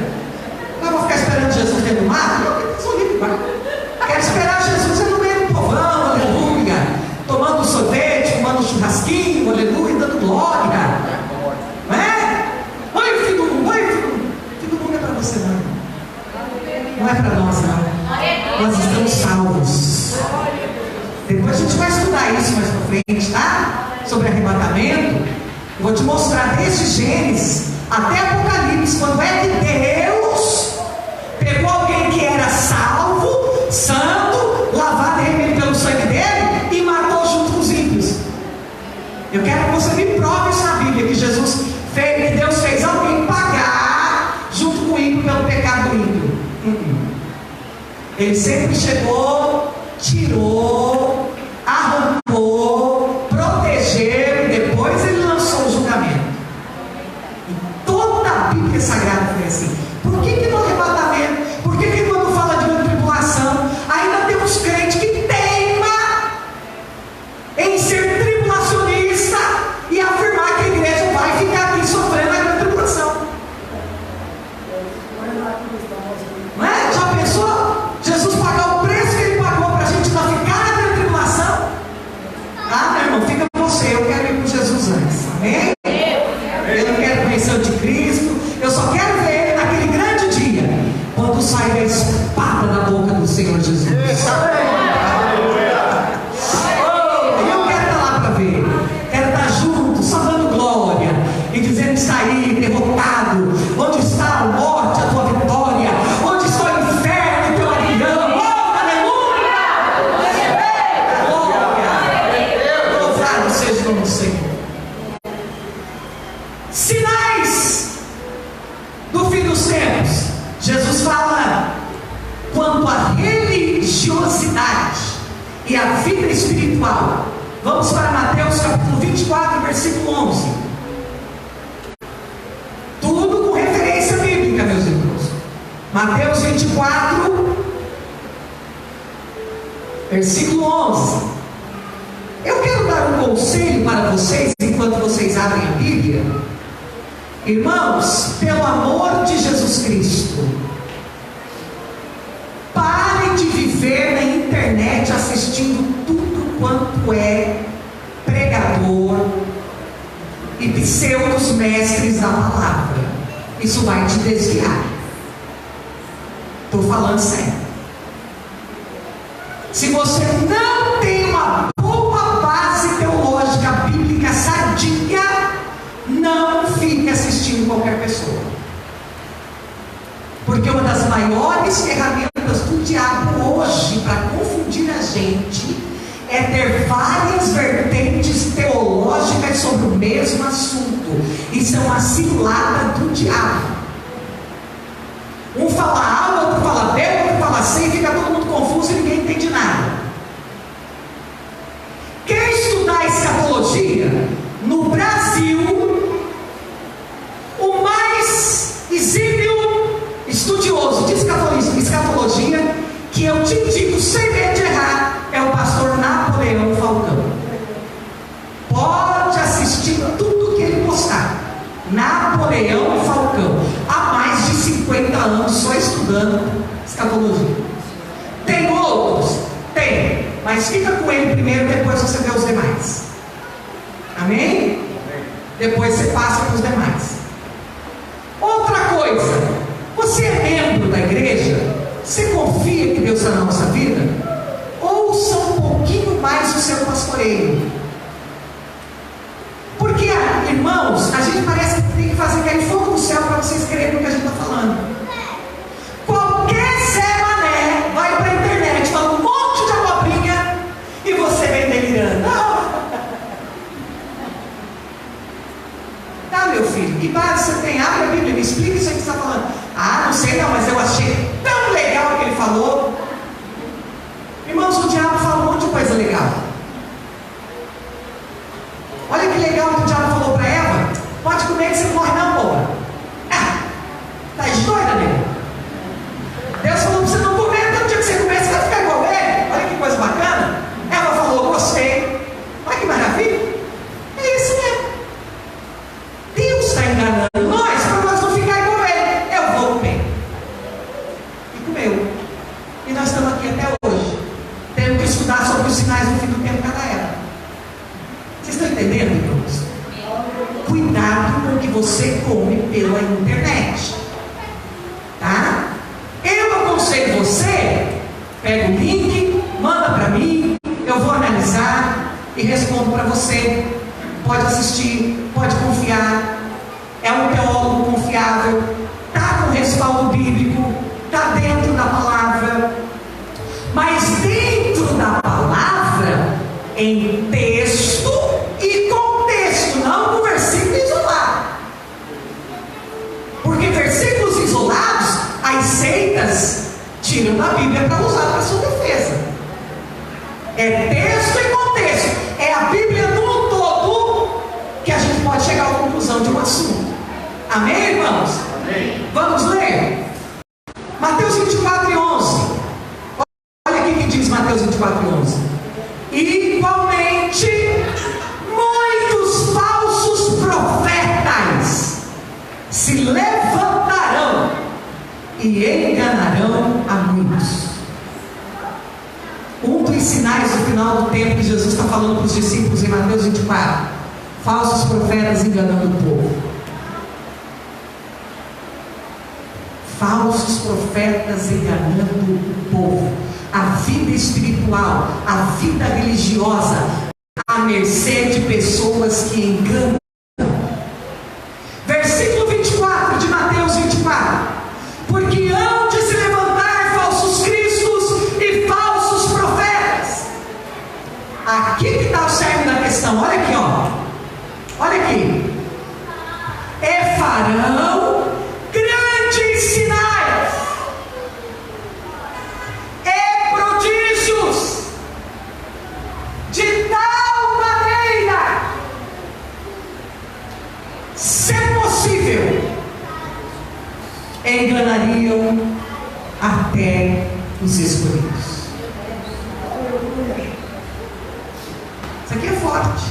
Eu vou ficar esperando Jesus dentro do mato? Eu sou livre, quero esperar Jesus no meio do povão, aleluia. Tomando um sorvete, fumando um churrasquinho, aleluia, dando glória. Não é? Olha o fim do mundo, olha o fim do mundo. O fim do mundo é para você, não. Não é para nós, não. Nós estamos salvos. Depois a gente vai estudar isso mais para frente, tá? Sobre arrebatamento. Eu vou te mostrar desde Gênesis até Apocalipse, quando é que Deus pegou alguém que era salvo, santo, lavado e remido pelo sangue Ele sempre chegou, tirou, arrancou, protegeu, e depois ele lançou o julgamento. E toda a Bíblia Sagrada foi assim. Por que no arrebatamento? Por que quando fala de uma tribulação, ainda tem uns crentes que teima em ser tribulacionista e afirmar que a igreja vai ficar aqui sofrendo a grande tribulação? Não é? Já pensou? Jesus pagar o preço que ele pagou para a gente não ficar na grande tribulação? Ah, meu irmão, fica com você, eu quero ir com Jesus antes, amém? Eu não quero conhecer o anticristo, eu só quero ver ele naquele grande dia, quando sai a espada da boca do Senhor Jesus. Eu quero estar lá para ver, quero estar junto, só dando glória e dizendo: está aí, derrotado. Onde está a morte, a tua vitória? Onde está o inferno, teu aguilhão? Oh, aleluia! Glória! Louvado seja o nome do Senhor. Sinais do fim dos tempos. Jesus fala quanto à religiosidade e à vida espiritual. Vamos para Mateus capítulo 24, versículo 11. Tudo com referência bíblica, meus irmãos. Mateus 24, versículo 11. Eu quero dar um conselho para vocês, enquanto vocês abrem a Bíblia. Irmãos, pelo amor de Jesus Cristo, parem de viver na internet assistindo tudo quanto é pregador e pseudos mestres da palavra. Isso vai te desviar. Estou falando sério. Se você não tem uma boa base teológica bíblica sadia, não fique assistindo qualquer pessoa. Porque uma das maiores ferramentas do diabo hoje para confundir a gente é ter várias vertentes teológicas sobre o mesmo assunto. Isso é uma cilada do diabo. Um fala A, outro fala B, outro fala C, e fica todo mundo confuso e ninguém entende nada. Quer estudar escatologia? No Brasil, o mais exímio estudioso de escatologia, que eu te digo sem medo de errar, é o pastor Napoleão Falcão. Pode assistir tudo que ele postar. Napoleão Falcão, há mais de 50 anos só estudando escatologia. Tem outros? Tem, mas fica com ele primeiro, depois você vê os demais. Amém? Depois você passa para os demais. Outra coisa, você é membro da igreja? Você confia que Deus está na nossa vida? Ouça um pouquinho mais o seu pastoreio. Porque, irmãos, a gente parece que tem que fazer cair fogo do céu para vocês crerem no que a gente está falando. Qualquer Zé Mané vai para a internet, fala um monte de abobrinha e você vem delirando. Tá, meu filho, que base você tem? Abre a Bíblia, me explica isso aí que você está falando. Ah, não sei não, mas eu achei tão legal o que ele falou. Irmãos, o diabo fala um monte de coisa legal. Olha que legal que o diabo falou para Eva: pode comer que você não morre não, boba. Tá doida, nego? Deus falou para você não comer, então no dia que você comer, você vai ficar igual ele. Olha que coisa bacana. Eva falou: gostei. Olha que maravilha. É isso mesmo. Deus está enganando nós para nós não ficar igual ele. Eu vou comer. E comeu. E nós estamos aqui até hoje, tendo que estudar sobre os sinais do fim do tempo cada era. Vocês estão entendendo, irmãos? Cuidado com o que você come pela internet. Tá? Eu aconselho você, pega o link, manda para mim, eu vou analisar e respondo para você. Pode assistir, pode confiar. É um teólogo confiável, está com respaldo bíblico, está dentro da palavra. Mas dentro da palavra, em texto e contexto, não com versículo isolado. Porque versículos isolados, as seitas tiram nível da Bíblia para usar para sua defesa. É texto e contexto. É a Bíblia num todo que a gente pode chegar à conclusão de um assunto. Amém, irmãos? Amém. Vamos ler? Mateus 24:11. Olha aqui que diz Mateus 24:11. Igualmente, muitos falsos profetas se levantarão e enganarão a muitos. Um dos sinais do final do tempo que Jesus está falando para os discípulos em Mateus 24: falsos profetas enganando o povo. Falsos profetas enganando o povo. A vida espiritual, a vida religiosa, à mercê de pessoas que enganam. Versículo 24 de Mateus 24: porque hão de se levantar falsos cristos e falsos profetas. Aqui que está o cerne da questão. Olha aqui, ó. Olha aqui. E farão grandes sinais e prodígios, de tal maneira, se possível, enganariam até os escolhidos. Isso aqui é forte.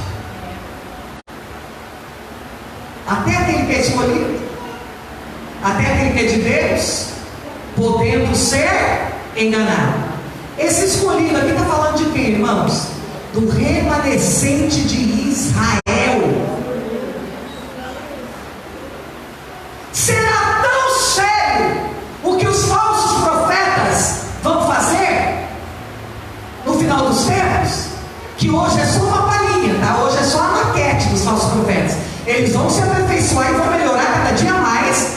Até aquele que é escolhido, até aquele que é de Deus, podendo ser enganado. Esse escolhido aqui está falando de quem, irmãos? Do remanescente de Israel. Será tão sério o que os falsos profetas vão fazer no final dos tempos, que hoje é só uma palhinha, tá? Hoje é só a maquete dos falsos profetas. Eles vão se aperfeiçoar e vão melhorar cada dia mais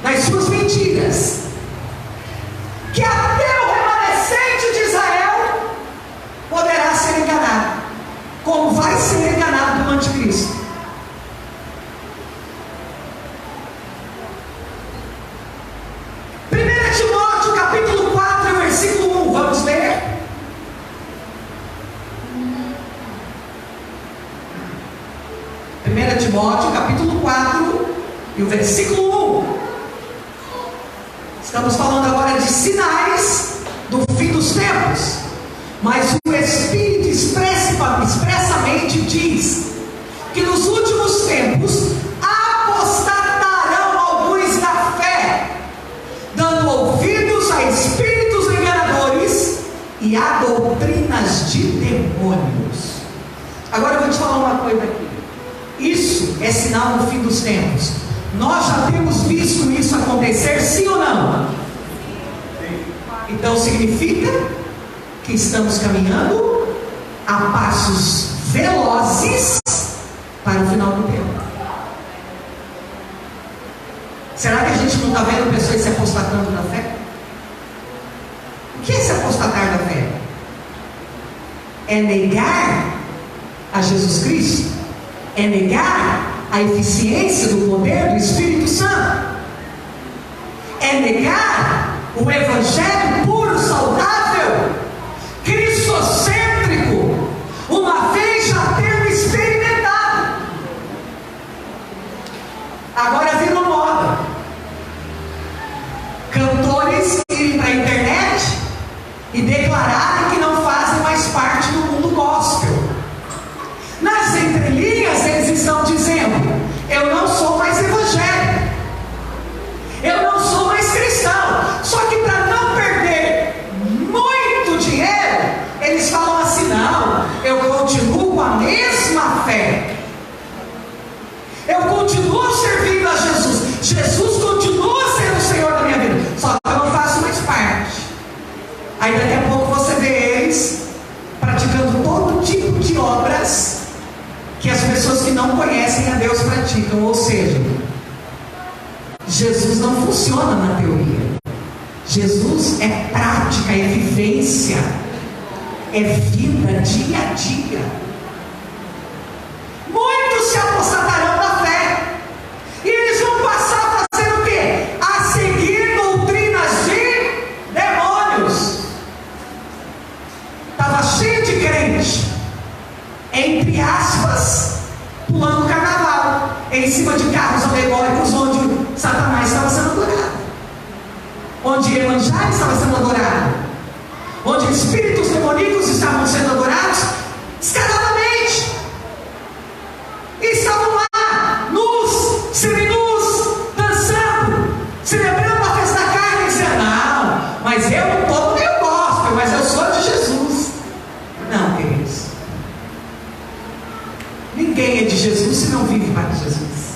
nas suas mentiras. Que até o remanescente de Israel poderá ser enganado, como vai ser enganado pelo anticristo. Timóteo capítulo 4, versículo 1, vamos ler? Timóteo capítulo 4 e o versículo 1. Estamos falando agora de sinais do fim dos tempos, mas o Espírito expressamente diz que nos últimos tempos apostatarão alguns da fé, dando ouvidos a espíritos enganadores e a doutrinas de demônios. Agora eu vou te falar uma coisa aqui. Isso é sinal do fim dos tempos. Nós já temos visto isso acontecer, sim ou não? Então significa que estamos caminhando a passos velozes para o final do tempo. Será que a gente não está vendo pessoas se apostatando da fé? O que é se apostatar da fé? É negar a Jesus Cristo? É negar a eficiência do poder do Espírito Santo? É negar o Evangelho puro, saudável, cristocêntrico, uma vez já tendo experimentado. Agora virou moda. Cantores irem para a internet e declararem que não fazem mais parte do mundo gospel. Nas entrelinhas eles estão dizendo: eu não sou mais evangélico, eu não sou mais cristão. Só que para não perder muito dinheiro, eles falam assim: não, eu continuo com a mesma fé, eu continuo servindo a Jesus, Jesus continua sendo o Senhor da minha vida, só que eu não faço mais parte. Aí daqui a pouco você vê eles praticando todo tipo de obras que as pessoas que não conhecem a Deus praticam. Ou seja, Jesus não funciona na teoria. Jesus é prática, é vivência, é vida dia a dia. Muitos se apostatarão da fé e eles vão passar a fazer o quê? A seguir doutrinas de demônios. pulando carnaval em cima de carros alegóricos onde Satanás estava sendo adorado, onde Iemanjá estava sendo adorado, onde espíritos demoníacos estavam sendo adorados descaradamente, e estavam lá, nus, seminus, dançando, celebrando a festa da carne, dizendo: não, mas eu não estou meio gospel, mas eu sou de Jesus. Não, queridos, ninguém é de Jesus se não vive para Jesus.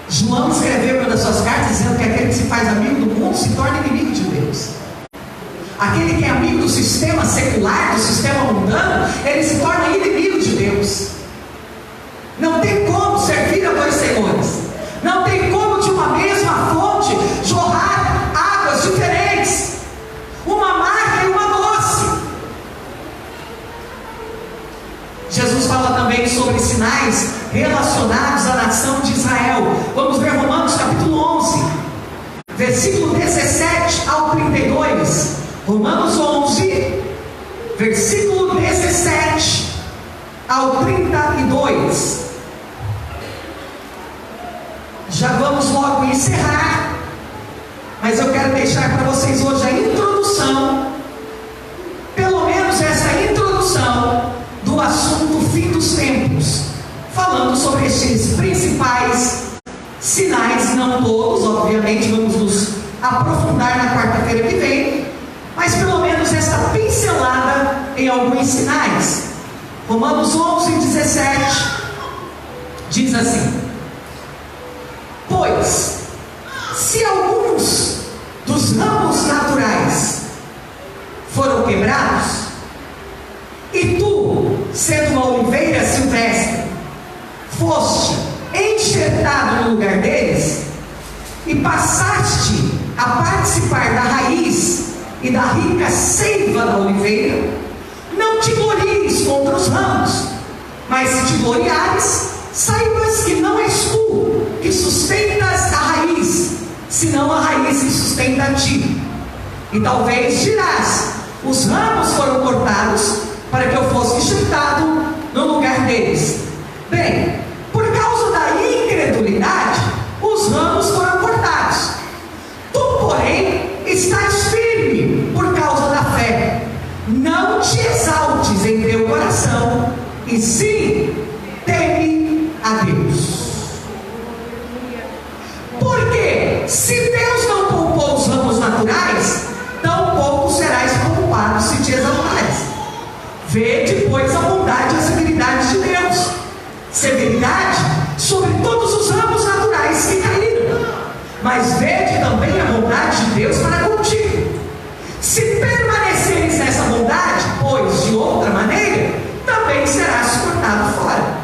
João escreveu uma das suas cartas dizendo que aquele que se faz amigo do mundo se torna inimigo de Deus. Aquele que é amigo do sistema secular, do sistema mundano, ele se torna inimigo de Deus. Não tem como servir a dois senhores. Não tem como de uma mesma fonte jorrar águas diferentes, uma amarga e uma doce. Jesus fala também sobre sinais relacionados à nação de Israel. Vamos ver Romanos capítulo 11, versículo 17 ao 32. Romanos 11, versículo 17 ao 32. Já vamos logo encerrar, mas eu quero deixar para vocês hoje a introdução, pelo menos essa introdução do assunto fim dos tempos, falando sobre estes principais sinais, não todos, obviamente vamos nos aprofundar na quarta-feira que vem, mas pelo menos esta pincelada em alguns sinais. Romanos 11, 17 diz assim: pois, se alguns dos ramos naturais foram quebrados, e tu, sendo uma oliveira silvestre, foste enxertado no lugar deles, e passaste a participar da raiz e da rica seiva da oliveira, não te glories contra os ramos, mas se te gloriares, saibas que não és tu que sustentas a raiz, senão a raiz que sustenta a ti. E talvez dirás: os ramos foram cortados para que eu fosse enxertado no lugar deles. Bem, por causa da incredulidade, os ramos foram cortados. Tu, porém, estás firme por causa da fé. Não te exaltes em teu coração, e sim teme a Deus. Porque se Deus não poupou os ramos naturais, tampouco serás poupado se te exaltares. Vede, pois, a bondade e a severidade de Deus. Severidade sobre todos os ramos naturais que caíram, mas vede também a bondade de Deus para contigo. Se permaneceres nessa bondade, pois de outra maneira também serás cortado fora.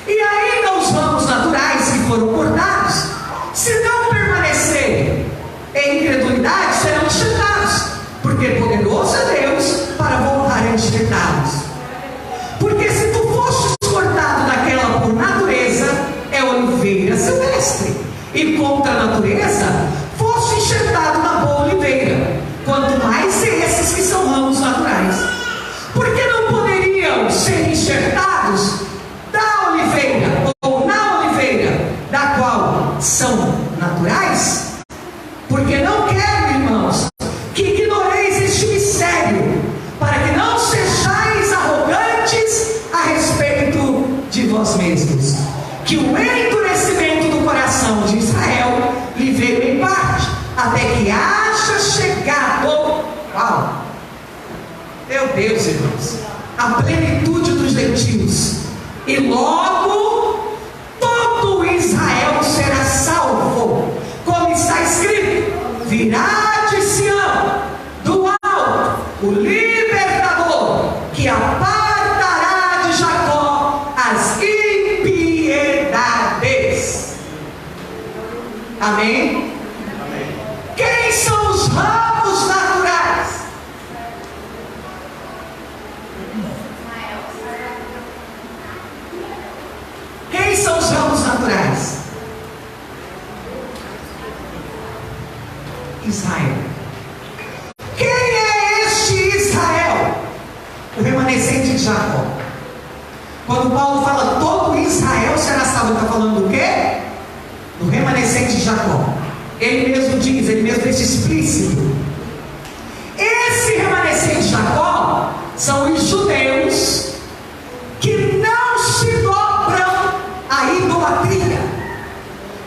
E ainda os ramos naturais que foram cortados, se não permanecerem em incredulidade, serão enxertados, porque poderoso é Deus para voltar a enxertá-los. Porque se tu fostes cortado daquela por natureza, é oliveira silvestre, e contra a natureza foste enxertado na boa oliveira, quanto mais esses que são ramos naturais. Porque não poderiam ser enxertados da oliveira, ou na oliveira, da qual são naturais? Porque não quero, irmãos, que ignoreis este mistério, para que não sejais arrogantes a respeito de vós mesmos, que o endurecimento do coração de Israel lhe veio em parte, até que haja chegado, meu Deus, irmãos, a plenitude dos gentios, e logo todo Israel será salvo, como está escrito: virá de Sião do alto o libertador, que apartará de Jacó as impiedades. Amém? Amém. Quem são os ramos naturais? Quem são os ramos naturais? Israel. Quem é este Israel? O remanescente de Jacó. Quando Paulo fala todo Israel será salvo, ele está falando do quê? Do remanescente de Jacó. Ele mesmo diz, ele mesmo deixa explícito. Esse remanescente de Jacó são os judeus que não se dobram à idolatria.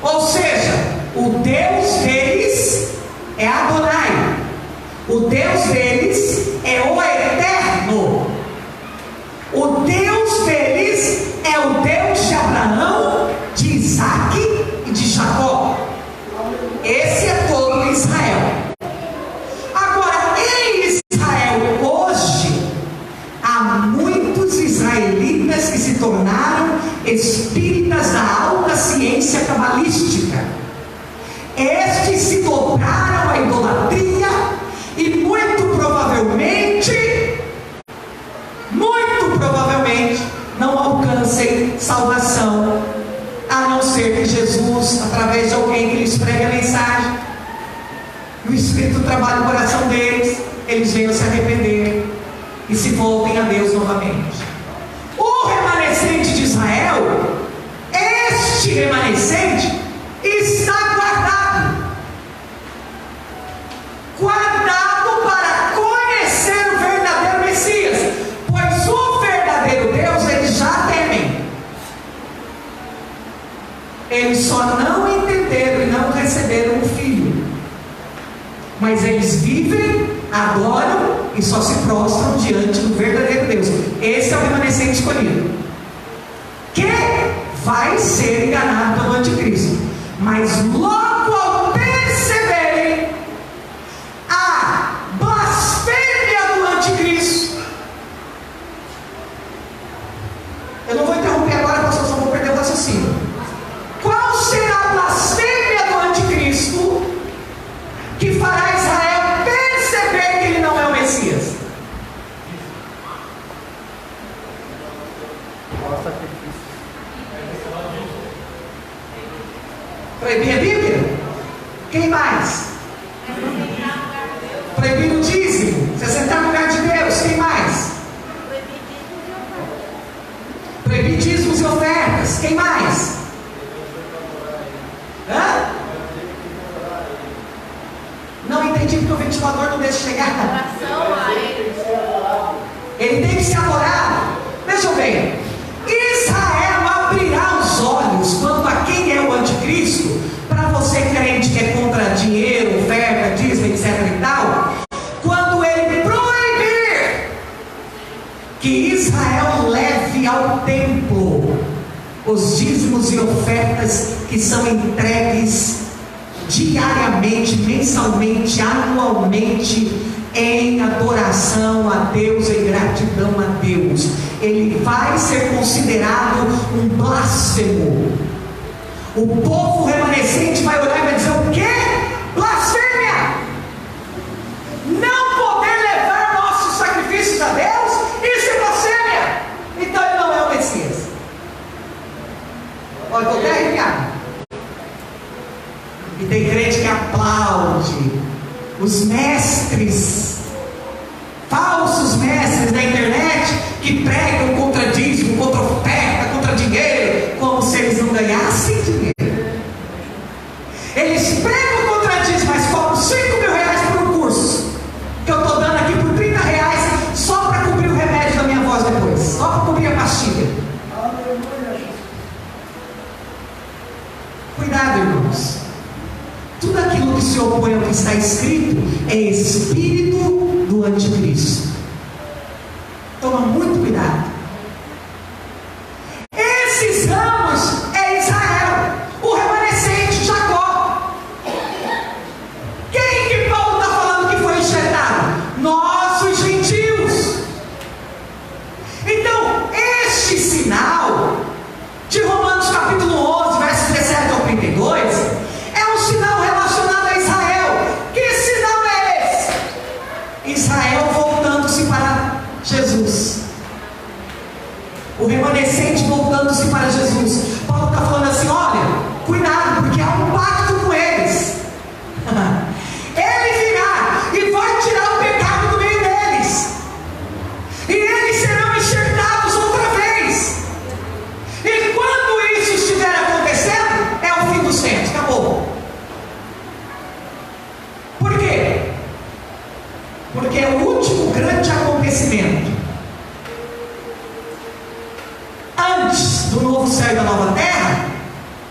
Ou seja, o Deus deles é Adonai. O Deus deles é o Eterno. O Deus deles é o Deus de Abraão, de Isaac e de Jacó. Esse é todo Israel. Agora, em Israel hoje, há muitos israelitas que se tornaram espíritas da alta ciência cabalística. Estes se dobraram à idolatria e muito provavelmente não alcancem salvação, a não ser que Jesus, através de alguém que lhes pregue a mensagem, o Espírito trabalha no coração deles, eles venham se arrepender e se voltem a Deus novamente. O remanescente de Israel, este remanescente, está guardado para conhecer o verdadeiro Messias, pois o verdadeiro Deus eles já temem. Eles só não entenderam e não receberam o Filho, mas eles vivem, adoram e só se prostram diante do verdadeiro Deus. Esse é o remanescente escolhido, que vai ser enganado pelo anticristo, mas logo ao perceberem a blasfêmia do anticristo, eu não vou interromper agora, pastor, só vou perder o raciocínio. Qual será a blasfêmia do anticristo que fará Israel perceber que ele não é o Messias? Proibir a Bíblia? Quem mais? Proibir o dízimo, se assentar no lugar de Deus. Quem mais? Proibir dízimos e ofertas. Quem mais? Hã? Não entendi porque o ventilador não deixa chegar. Ele tem que ser adorado. Veja bem, Israel abrirá os olhos quanto a quem é o anticristo. Para você crente que é contra dinheiro, oferta, dízimo, etc e tal, quando ele proibir que Israel leve ao templo os dízimos e ofertas que são entregues diariamente, mensalmente, anualmente, em adoração a Deus, em gratidão a Deus, ele vai ser considerado um blasfemo. O povo remanescente vai olhar e vai dizer: o quê? Blasfêmia! Não poder levar nossos sacrifícios a Deus? Isso é blasfêmia! Então ele não é o Messias. Olha, estou até arrepiado. E tem crente que aplaude os mestres, falsos mestres da internet, que pregam contra dízimo, contra oferta, contra dinheiro, como se eles não ganhassem dinheiro. Eles pregam contra dízimo, mas cobram 5 mil reais por um curso, que eu estou dando aqui por 30 reais, só para cobrir o remédio da minha voz depois, só para cobrir a pastilha. Cuidado, irmãos. Tudo aquilo que se opõe ao que está escrito é espírito do anticristo. Toma muito cuidado. Esses ramos é Israel, o remanescente, Jacó. Quem que Paulo está falando que foi enxertado? Nós, os gentios. Então, este sinal de Romanos capítulo 11, versos 17 ao 32, é um sinal relacionado a Israel. Que sinal é esse? Israel voltando-se para Jesus. O remanescente voltando-se para Jesus. Paulo está falando assim: olha, cuidado, porque há um pacto com eles. Ele virá e vai tirar o pecado do meio deles, e eles serão enxertados outra vez. porque é o último grande acontecimento. Antes do novo céu e da nova terra,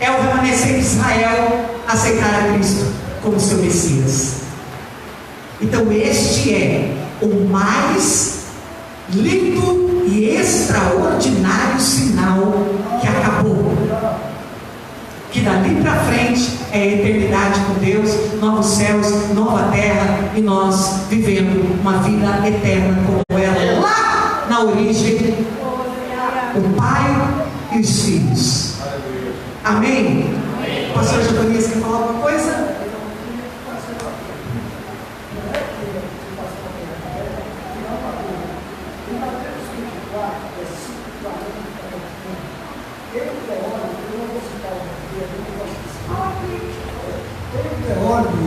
é o remanescente de Israel aceitar a Cristo como seu Messias. Então este é o mais lindo e extraordinário sinal que acabou, que dali para frente é a eternidade com Deus, novos céus, nova terra, e nós vivendo uma vida eterna como ela lá na origem, o Pai e os filhos. Amém? O pastor Jotonias quer falar alguma coisa?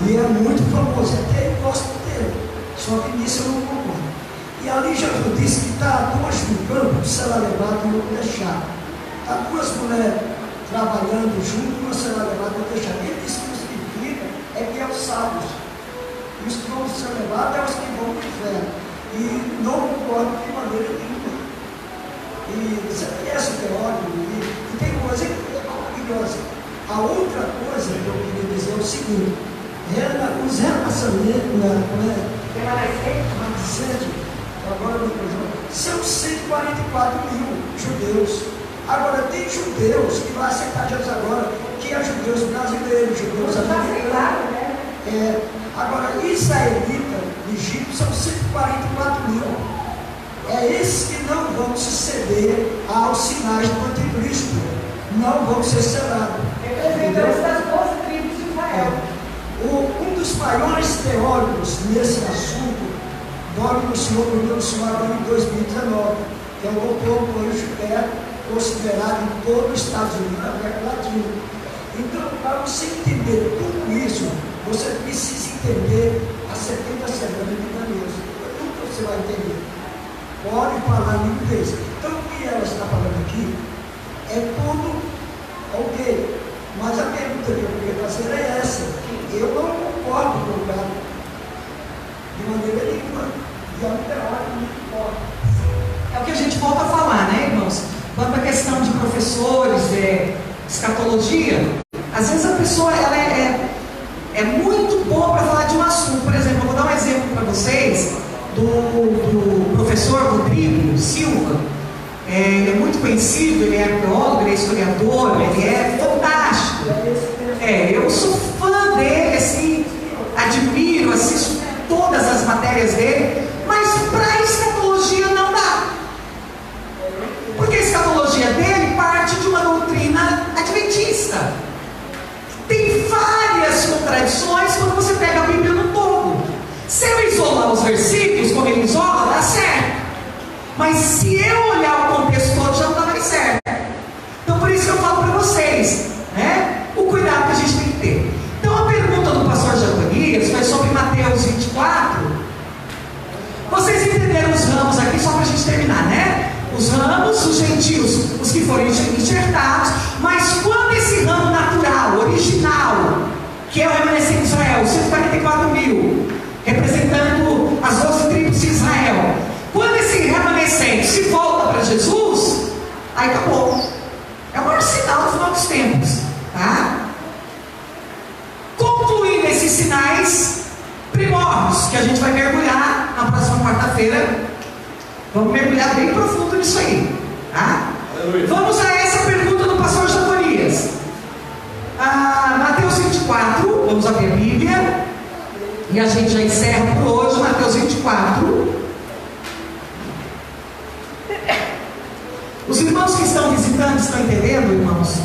E é muito famoso, até eu gosto dele, só que nisso eu não concordo. E ali Jesus disse que está duas no campo, será levado e não deixar. Está duas mulheres trabalhando junto, uma será levada e não deixar. Ele disse que o que fica é que é os sábios. E os que vão ser levados é os que vão para o inferno. E não concordo de maneira nenhuma. E você conhece o teórico, e tem coisa que é maravilhosa. A outra coisa que eu queria dizer é o seguinte: os remanescentes, agora são 144 mil judeus. Agora tem judeus que vão aceitar Jesus agora, que é judeus brasileiros, judeus americanos. Agora, israelita, Egito, são 144 mil. É esses que não vão se ceder aos sinais do anticristo, não vão ser selados. Representantes das 12 tribos de Israel. Um dos maiores teólogos nesse assunto, nome do Senhor pronunciou agora em 2019, que é o doutor Antônio Gilberto, considerado em todo os Estados Unidos da América Latina. Então, para você entender tudo isso, você precisa entender as 70 semanas de Daniel. Tudo que você vai entender. Pode falar em inglês. Então, o que ela está falando aqui é tudo ok. Mas a pergunta que eu queria fazer é essa: eu não concordo com o cara de maneira nenhuma, e a literária não concorda. É o que a gente volta a falar, né, irmãos? Quanto à questão de professores, escatologia, às vezes a pessoa ela é muito boa para falar de um assunto. Por exemplo, eu vou dar um exemplo para vocês do professor Rodrigo Silva. Ele é muito conhecido, ele é arqueólogo, ele é historiador, ele é fantástico. Eu sou fã dele, assim, admiro, assisto todas as matérias dele, mas para a escatologia não dá. Porque a escatologia dele parte de uma doutrina adventista. Tem várias contradições quando você pega a Bíblia no todo. Se eu isolar os versículos, como ele isola, dá certo. Mas se eu olhar o contexto todo, já não dá mais certo. Então, por isso que eu falo para vocês, né, o cuidado que a gente tem que ter. Então, a pergunta do pastor Jaconias foi sobre Mateus 24. Vocês entenderam os ramos aqui, só para a gente terminar, né? Os ramos, os gentios, os que foram enxertados. Mas quando esse ramo natural, original, que é o remanescente de Israel, 144 mil, representando as 12 tribos de Israel, quando esse remanescente se volta para Jesus, aí acabou. É o maior sinal do final dos tempos, tá? Concluindo esses sinais primórdios, que a gente vai mergulhar na próxima quarta-feira, vamos mergulhar bem profundo nisso aí, tá? Aleluia. Vamos a essa pergunta do pastor Jaconias. Mateus 24, vamos abrir a Bíblia, e a gente já encerra por hoje. Mateus 24. Os irmãos que estão visitando estão entendendo, irmãos?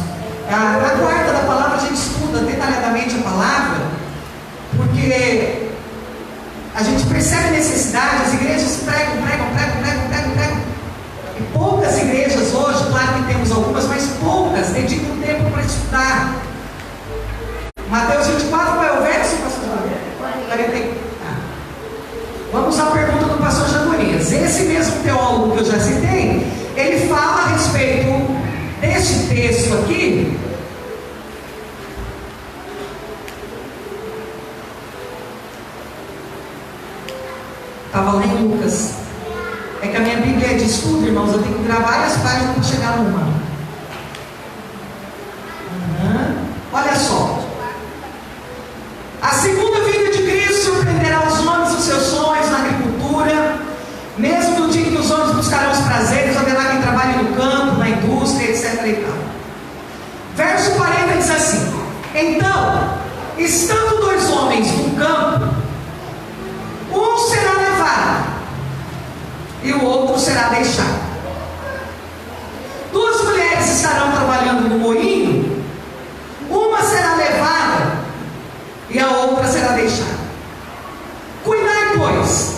Na quarta da palavra a gente estuda detalhadamente a palavra, porque a gente percebe a necessidade. As igrejas pregam. E poucas igrejas hoje, claro que temos algumas, mas poucas dedicam tempo para estudar. Mateus 24, qual é o verso, pastor? 40. Vamos à pergunta do pastor Jaconias. Esse mesmo teólogo que eu já citei, ele fala a respeito deste texto aqui. Estava lá em Lucas. É que a minha Bíblia é de estudo, irmãos. Eu tenho que gravar várias páginas para chegar numa. Olha só. A segunda vinda de Cristo surpreenderá os homens dos seus sonhos na agricultura. Mesmo no dia em que os homens buscarão os prazeres, haverá quem trabalhe no campo, na indústria, etc. e tal. Verso 40 diz assim: então, estando dois homens no campo, um será levado e o outro será deixado. Duas mulheres estarão trabalhando no moinho, uma será levada e a outra será deixada. Cuidai, pois,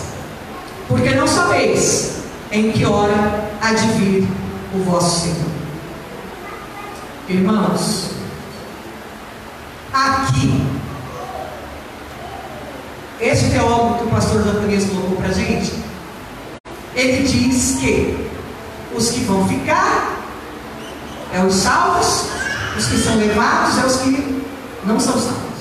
porque não sabeis em que hora há de vir o vosso Senhor. Irmãos, aqui, esse teólogo que o pastor Jaconias colocou para a gente, ele diz que os que vão ficar é os salvos, os que são levados é os que não são salvos.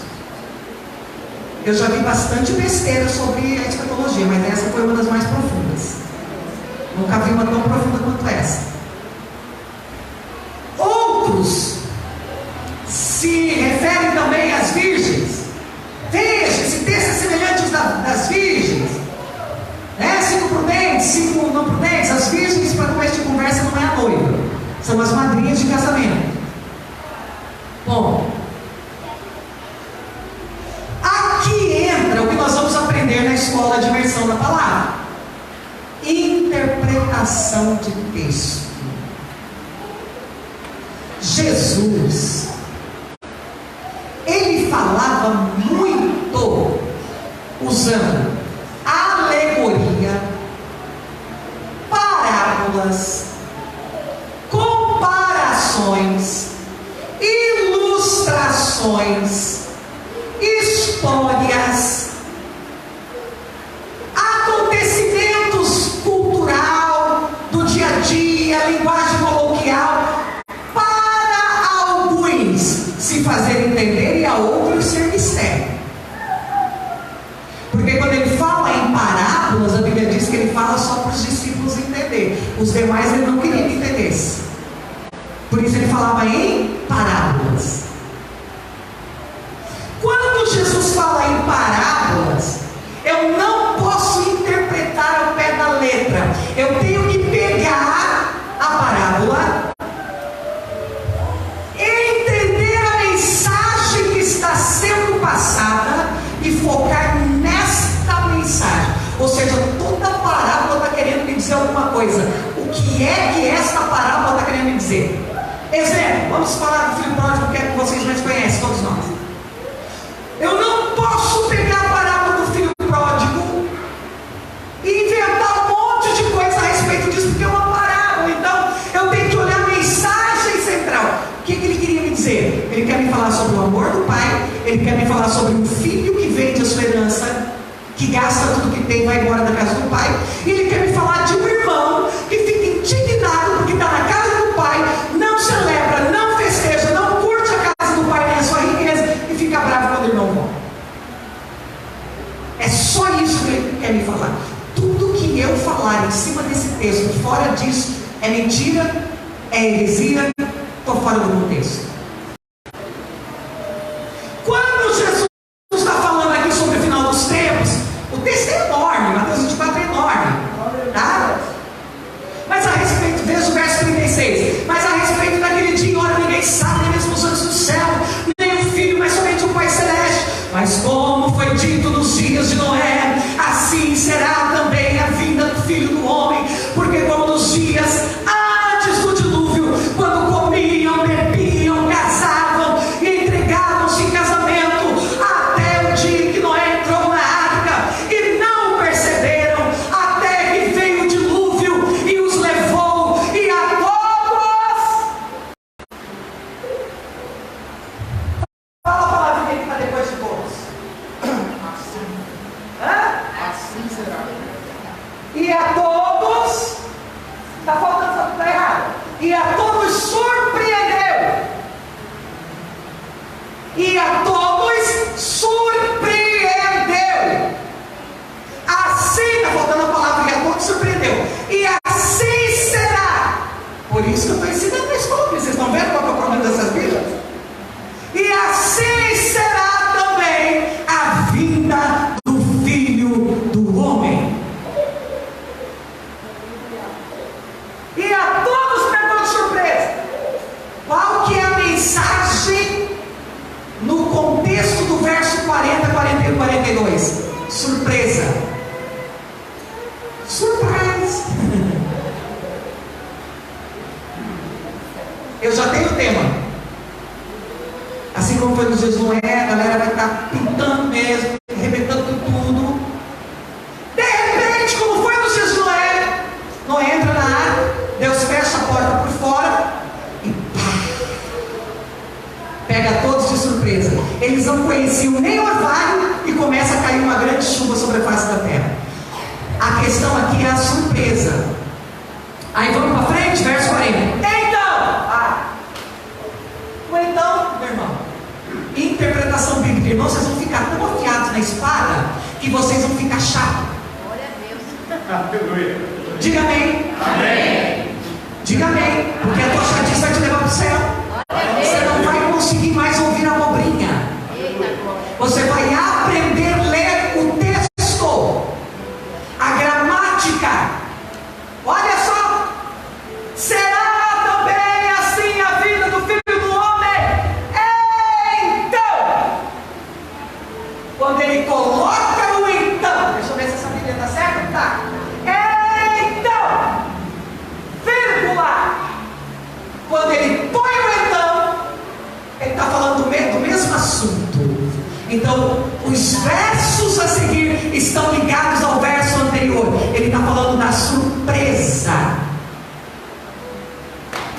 Eu já vi bastante besteira sobre a escatologia, mas essa foi uma das mais profundas. Nunca vi uma tão profunda quanto essa. Outros se referem também às virgens. Veja, esse texto é semelhante aos das virgens. 5 prudentes, 5 não prudentes. As virgens, para começo de conversa, não é a noiva, são as madrinhas de casamento. Bom, aqui entra o que nós vamos aprender na escola de imersão da palavra: interpretação de texto. Jesus, ele falava muito usando alegoria, parábolas, comparações, ilustrações, histórias, acontecimentos cultural do dia a dia, linguagem coloquial, para alguns se fazer entender e a outros ser mistério. Porque quando ele fala em parábolas, a Bíblia diz que ele fala só para os discípulos entender. Os demais ele não queria que entendesse. Por isso ele falava em parábolas. Quando Jesus fala em parábolas, eu não posso interpretar ao pé da letra. Eu tenho que pegar a parábola, entender a mensagem que está sendo passada e focar nesta mensagem. Ou seja, toda parábola está querendo me dizer alguma coisa. O que é que esta parábola está querendo me dizer? Exemplo, vamos falar do filho pródigo, que é que vocês mais conhecem, todos nós. Eu não posso pegar a parábola do filho pródigo e inventar um monte de coisa a respeito disso, porque é uma parábola. Então, eu tenho que olhar a mensagem central. O que ele queria me dizer? Ele quer me falar sobre o amor do pai. Ele quer me falar sobre um filho que vende a sua herança, que gasta tudo que tem e vai embora da casa do pai. E ele quer me falar de um irmão que fica indignado porque está na casa do pai, não celebra, não festeja, não curte a casa do pai nem a sua riqueza e fica bravo quando o irmão volta. É só isso que ele quer me falar. Tudo que eu falar em cima desse texto, fora disso, é mentira, é heresia, estou fora do contexto. Quando Jesus está falando aqui sobre o final dos tempos, o texto é enorme, Mateus 24 é enorme, tá? Mas a respeito, veja o verso 36, mas a respeito daquele dia, ora ninguém sabe, nem mesmo os anjos do céu, nem o Filho, mas somente o Pai Celeste. Mas como foi dito nos dias de Noé, assim será também a vinda do Filho do Homem. Porque como nos dias antes do dilúvio, quando comiam, bebiam, casavam e entregavam-se em casamento, até o dia que Noé entrou na arca, e não perceberam, até que veio o dilúvio e os levou, e a todos. Fala a palavra que está depois de todos. Assim será. E a todos, está faltando, está errado. E a todos surpreendeu. E a todos surpreendeu. Assim, está faltando não conheciam nem orvalho e começa a cair uma grande chuva sobre a face da terra. A questão aqui é a surpresa. Aí vamos para frente, verso 40. Então, meu irmão, interpretação bíblica, irmão, vocês vão ficar tão afiados na espada que vocês vão ficar chatos. Glória a Deus. Aleluia. Diga amém. Amém. Diga amém, porque a tua chatice vai te levar para o céu. Você não vai conseguir mais ouvir a abobrinha. Você vai aprender a ler o texto, a gramática. Olha só, será também assim a vida do Filho do Homem? Então, quando ele coloca o então, deixa eu ver se essa Bíblia está certa, tá? Então, vírgula, quando ele põe o então, ele está falando do mesmo assunto. Então, os versos a seguir estão ligados ao verso anterior. Ele está falando da surpresa.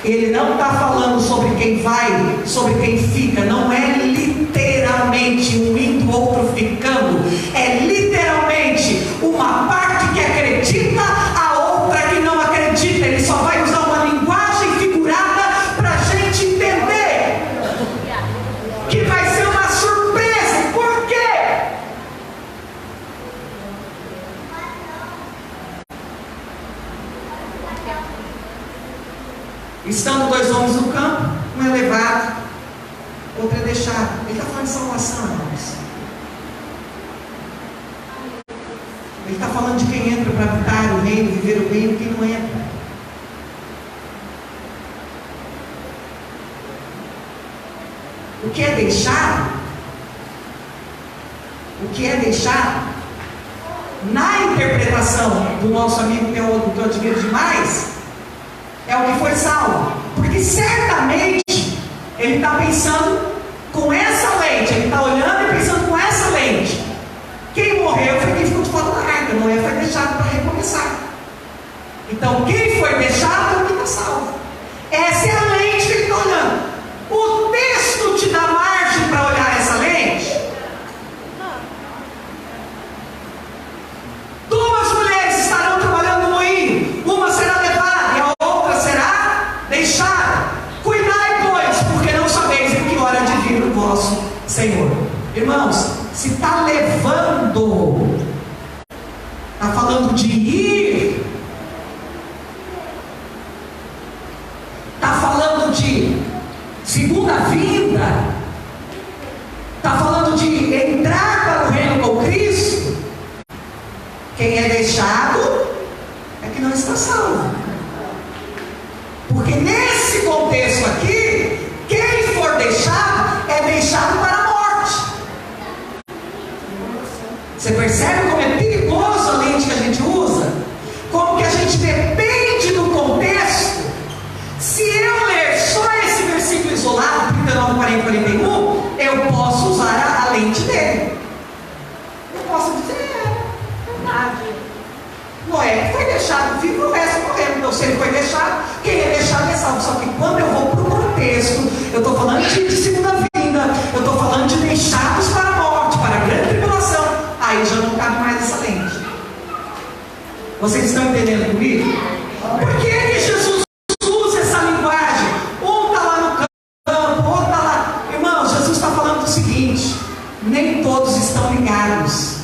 Ele não está falando sobre quem vai, sobre quem fica. Não é literalmente um indo, outro ficando. É literalmente uma parte que acredita, a outra que não acredita. Ele só vai usar uma linguagem figurada para a gente entender que vai ser uma surpresa. Por quê? Estando dois homens no campo, um é levado, outro é deixado. Ele está falando de salvação, irmãos. Ele está falando de quem entra para habitar o reino, viver o reino, e quem não entra. O que é deixado? O que é deixado? Na interpretação do nosso amigo teólogo, que eu admiro demais, é o que foi salvo. Porque certamente ele está pensando com essa lente, ele está olhando e pensando com essa lente. Quem morreu foi quem ficou de fora da arca, Noé foi deixado para recomeçar. Então quem foi deixado é o que está salvo. Essa é a lente que ele está olhando. O texto te dá margem para olhar essa lente? Duas mulheres estarão trabalhando no moinho, uma será levada e a outra será deixada. Cuidai, pois, porque não sabeis em que hora de vir o vosso Senhor. Irmãos, se está levando, está falando de ir, está falando de segunda vinda, está falando de entrar para o reino com Cristo. Quem é deixado é que não está salvo. Porque nesse contexto aqui, quem for deixado é deixado para a morte. Você percebe como é perigoso a lente que a gente usa? Como que a gente depende do contexto? Se eu ler só esse versículo isolado, 39, 40, 41, eu posso usar a lente dele. Eu posso dizer, verdade. Noé foi deixado vivo, o resto morreu. Então, se ele foi deixado, quem é deixado é salvo. Só que quando eu vou para o contexto, eu estou falando de segunda vinda, eu estou falando de deixados para a morte, para a grande tribulação. Aí já não cabe mais essa lente. Vocês estão entendendo comigo? Por que que Jesus usa essa linguagem? Um está lá no campo, outro está lá. Irmão, Jesus está falando do seguinte: nem todos estão ligados.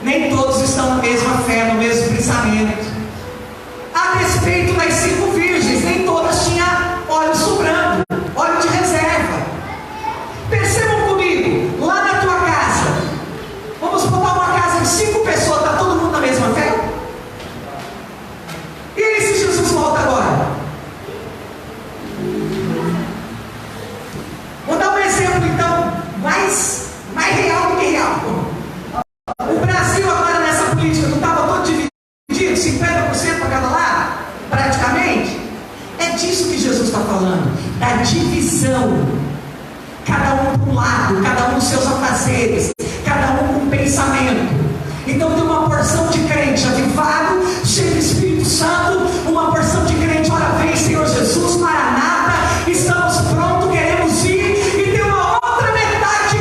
Nem todos estão na mesma fé, no mesmo pensamento. A respeito das 5 virgens, nem todas tinham óleo sobrando, óleo de reserva. Percebam comigo, lá na tua casa, vamos botar uma casa de 5 pessoas, está todo mundo na mesma fé? E aí se Jesus volta agora? Vou dar um exemplo então, mais real do que real. O Brasil agora nessa política não estava todo dividido, 50% para cada lado, praticamente? É disso que Jesus está falando, da divisão. Cada um para um lado, cada um dos seus afazeres, cada um com um pensamento. Então tem uma porção de crente avivado, cheio do Espírito Santo, uma porção de crente, ora vem Senhor Jesus, Maranata, estamos prontos, queremos ir. E tem uma outra metade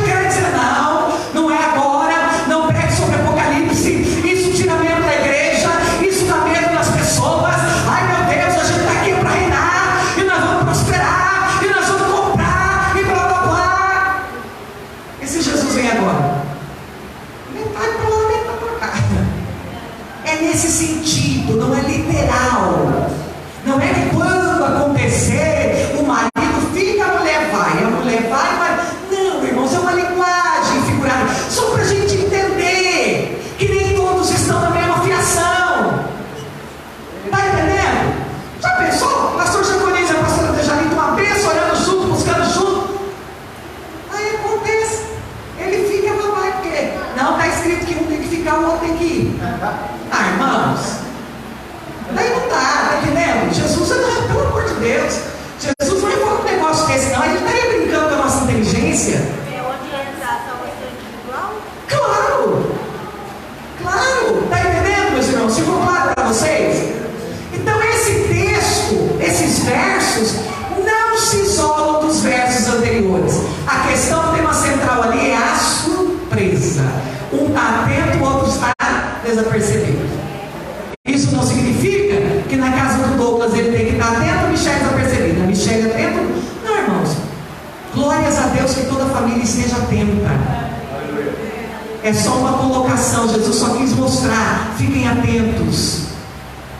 É nesse sentido, não é literal. Não é que quando acontecer, o marido fica, a mulher vai, mas não, irmãos, é uma linguagem figurada, só para a gente entender que nem todos estão na mesma fiação. Está entendendo? Já pensou? O pastor Jaconês e a pastora Dejanita, uma bênção, olhando junto, buscando junto. Aí acontece, ele fica, ela vai, porque não está escrito que um tem que ficar, o outro tem que ir. Ah, irmãos, daí não dá, tá entendendo? Jesus, pelo amor de Deus, Jesus não levou um negócio desse, não. Ele estaria brincando com a nossa inteligência. É orientação individual? Claro, tá entendendo, meus irmãos? Ficou claro para vocês? Então, esse texto, esses versos, não se isolam dos versos anteriores. A questão, o tema central ali é a surpresa. Um está atento, o outro está desapercebido. Isso não significa que na casa do Douglas ele tem que estar atento, a Michelle desapercebida. A Michelle atento? Não, irmãos. Glórias a Deus que toda a família esteja atenta. É só uma colocação. Jesus só quis mostrar. Fiquem atentos.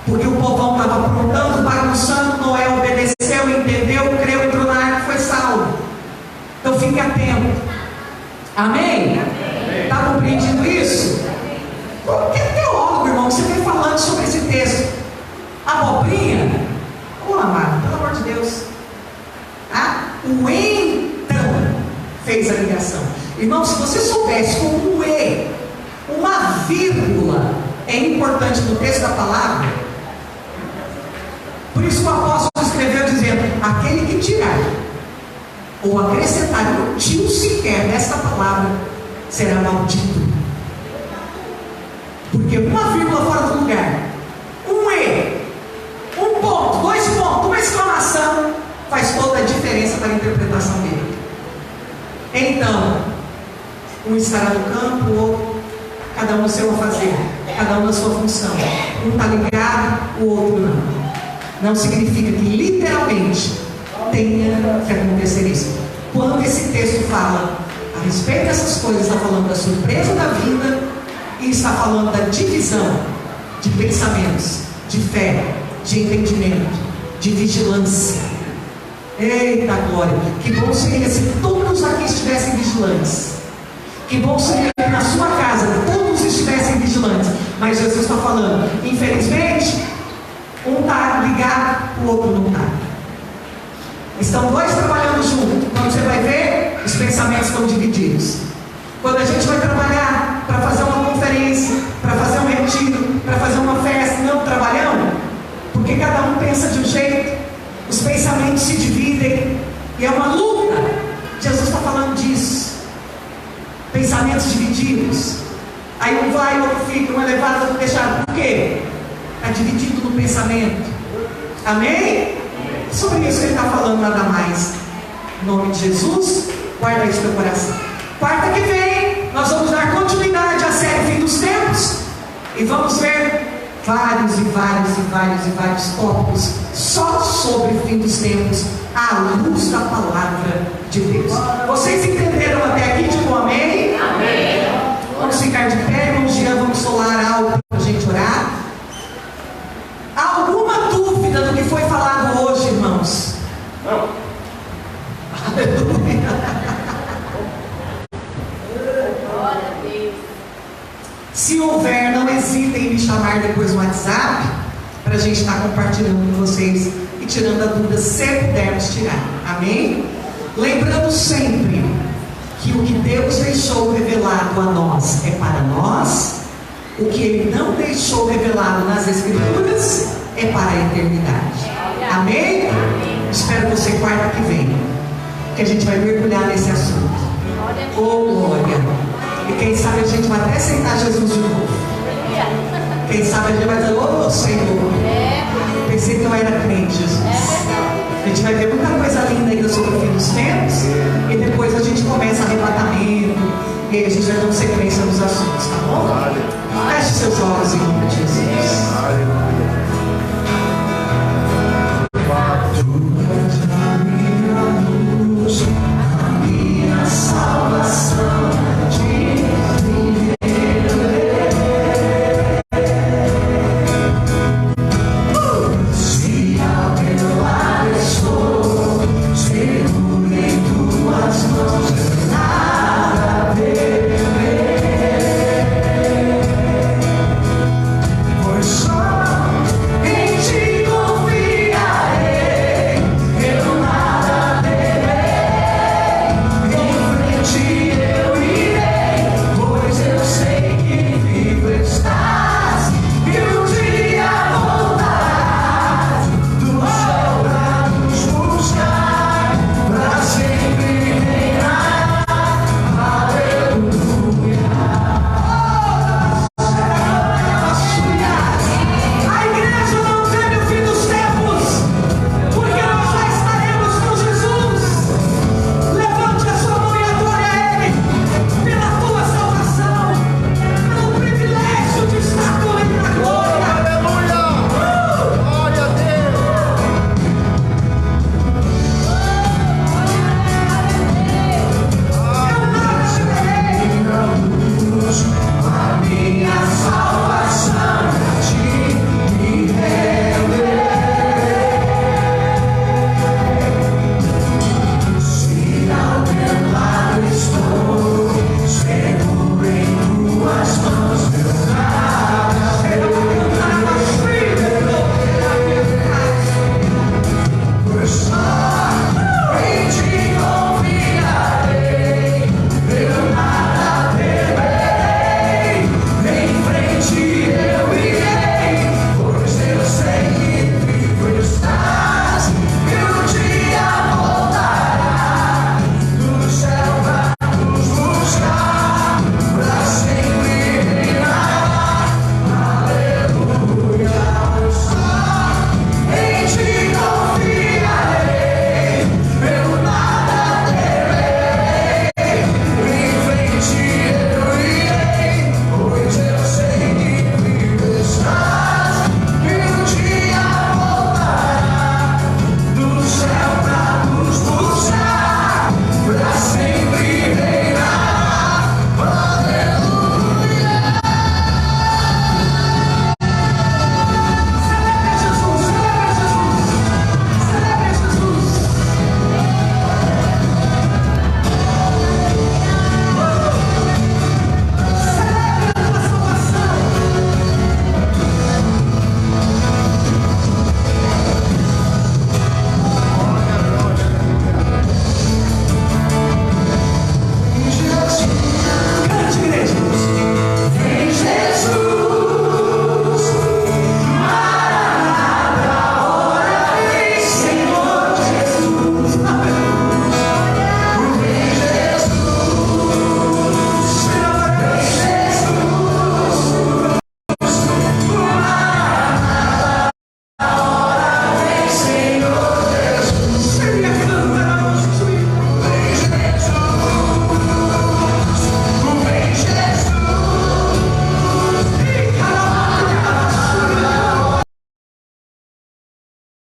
Porque o povão estava aprontando, bagunçando. Noé obedeceu, entendeu, creu, entrou na arca e foi salvo. Então fique atento. Amém? Está compreendido isso? Porque teólogo, irmão, você vem falando sobre esse texto. Abobrinha? Ô, amado, pelo amor de Deus. O então fez a ligação. Irmão, se você soubesse como um e, uma vírgula é importante no texto da palavra. Por isso que o apóstolo escreveu dizendo: aquele que tirar ou acrescentar um tio sequer nesta palavra será maldito. Porque uma vírgula fora do lugar, um e, um ponto, 2 pontos, uma exclamação, faz toda a diferença para a interpretação dele. Então, um estará no campo, o outro, cada um no seu fazer, cada um na sua função. Um está ligado, o outro não. Não significa que literalmente tenha que acontecer isso. Quando esse texto fala a respeito dessas coisas, está falando da surpresa da vida e está falando da divisão de pensamentos, de fé, de entendimento, de vigilância. Eita glória! Que bom seria se todos aqui estivessem vigilantes. Que bom seria que na sua casa todos estivessem vigilantes. Mas Jesus está falando, infelizmente, um está ligado, o outro não está. Estão dois trabalhando junto. Quando você vai ver, os pensamentos estão divididos. Quando a gente vai trabalhar para fazer uma conferência, para fazer um retiro, para fazer uma festa, não trabalhamos, porque cada um pensa de um jeito, os pensamentos se dividem e é uma luta. Jesus está falando disso. Pensamentos divididos. Aí um vai, o outro fica, um é levado, o outro deixado. Por quê? Está dividido no pensamento. Amém? Sobre isso que ele está falando, nada mais. Em nome de Jesus, guarda isso no coração. Quarta que vem, nós vamos dar continuidade à série Fim dos Tempos. E vamos ver vários tópicos só sobre o fim dos tempos, à luz da palavra de Deus. Vocês entenderam até aqui? Tipo amém? Amém. Vamos ficar de pé, irmão Jean, vamos solar algo para a gente orar. Há alguma dúvida do que foi falado hoje, irmãos? Não. Aleluia. Glória a Deus. Se houver, não hesitem em me chamar depois no WhatsApp, para a gente estar compartilhando com vocês e tirando a dúvida, se pudermos tirar. Amém? Lembrando sempre que o que Deus deixou revelado a nós é para nós, o que Ele não deixou revelado nas Escrituras é para a eternidade. Amém? Espero você quarta que vem, que a gente vai mergulhar nesse assunto. Oh, glória! E quem sabe a gente vai até aceitar Jesus de novo. Quem sabe a gente vai dizer: ô Senhor, pensei que eu era crente, Jesus. A gente vai ver muita coisa linda ainda sobre o fim dos tempos. E depois a gente começa arrebatamento. E aí a gente vai dar sequência nos assuntos, tá bom?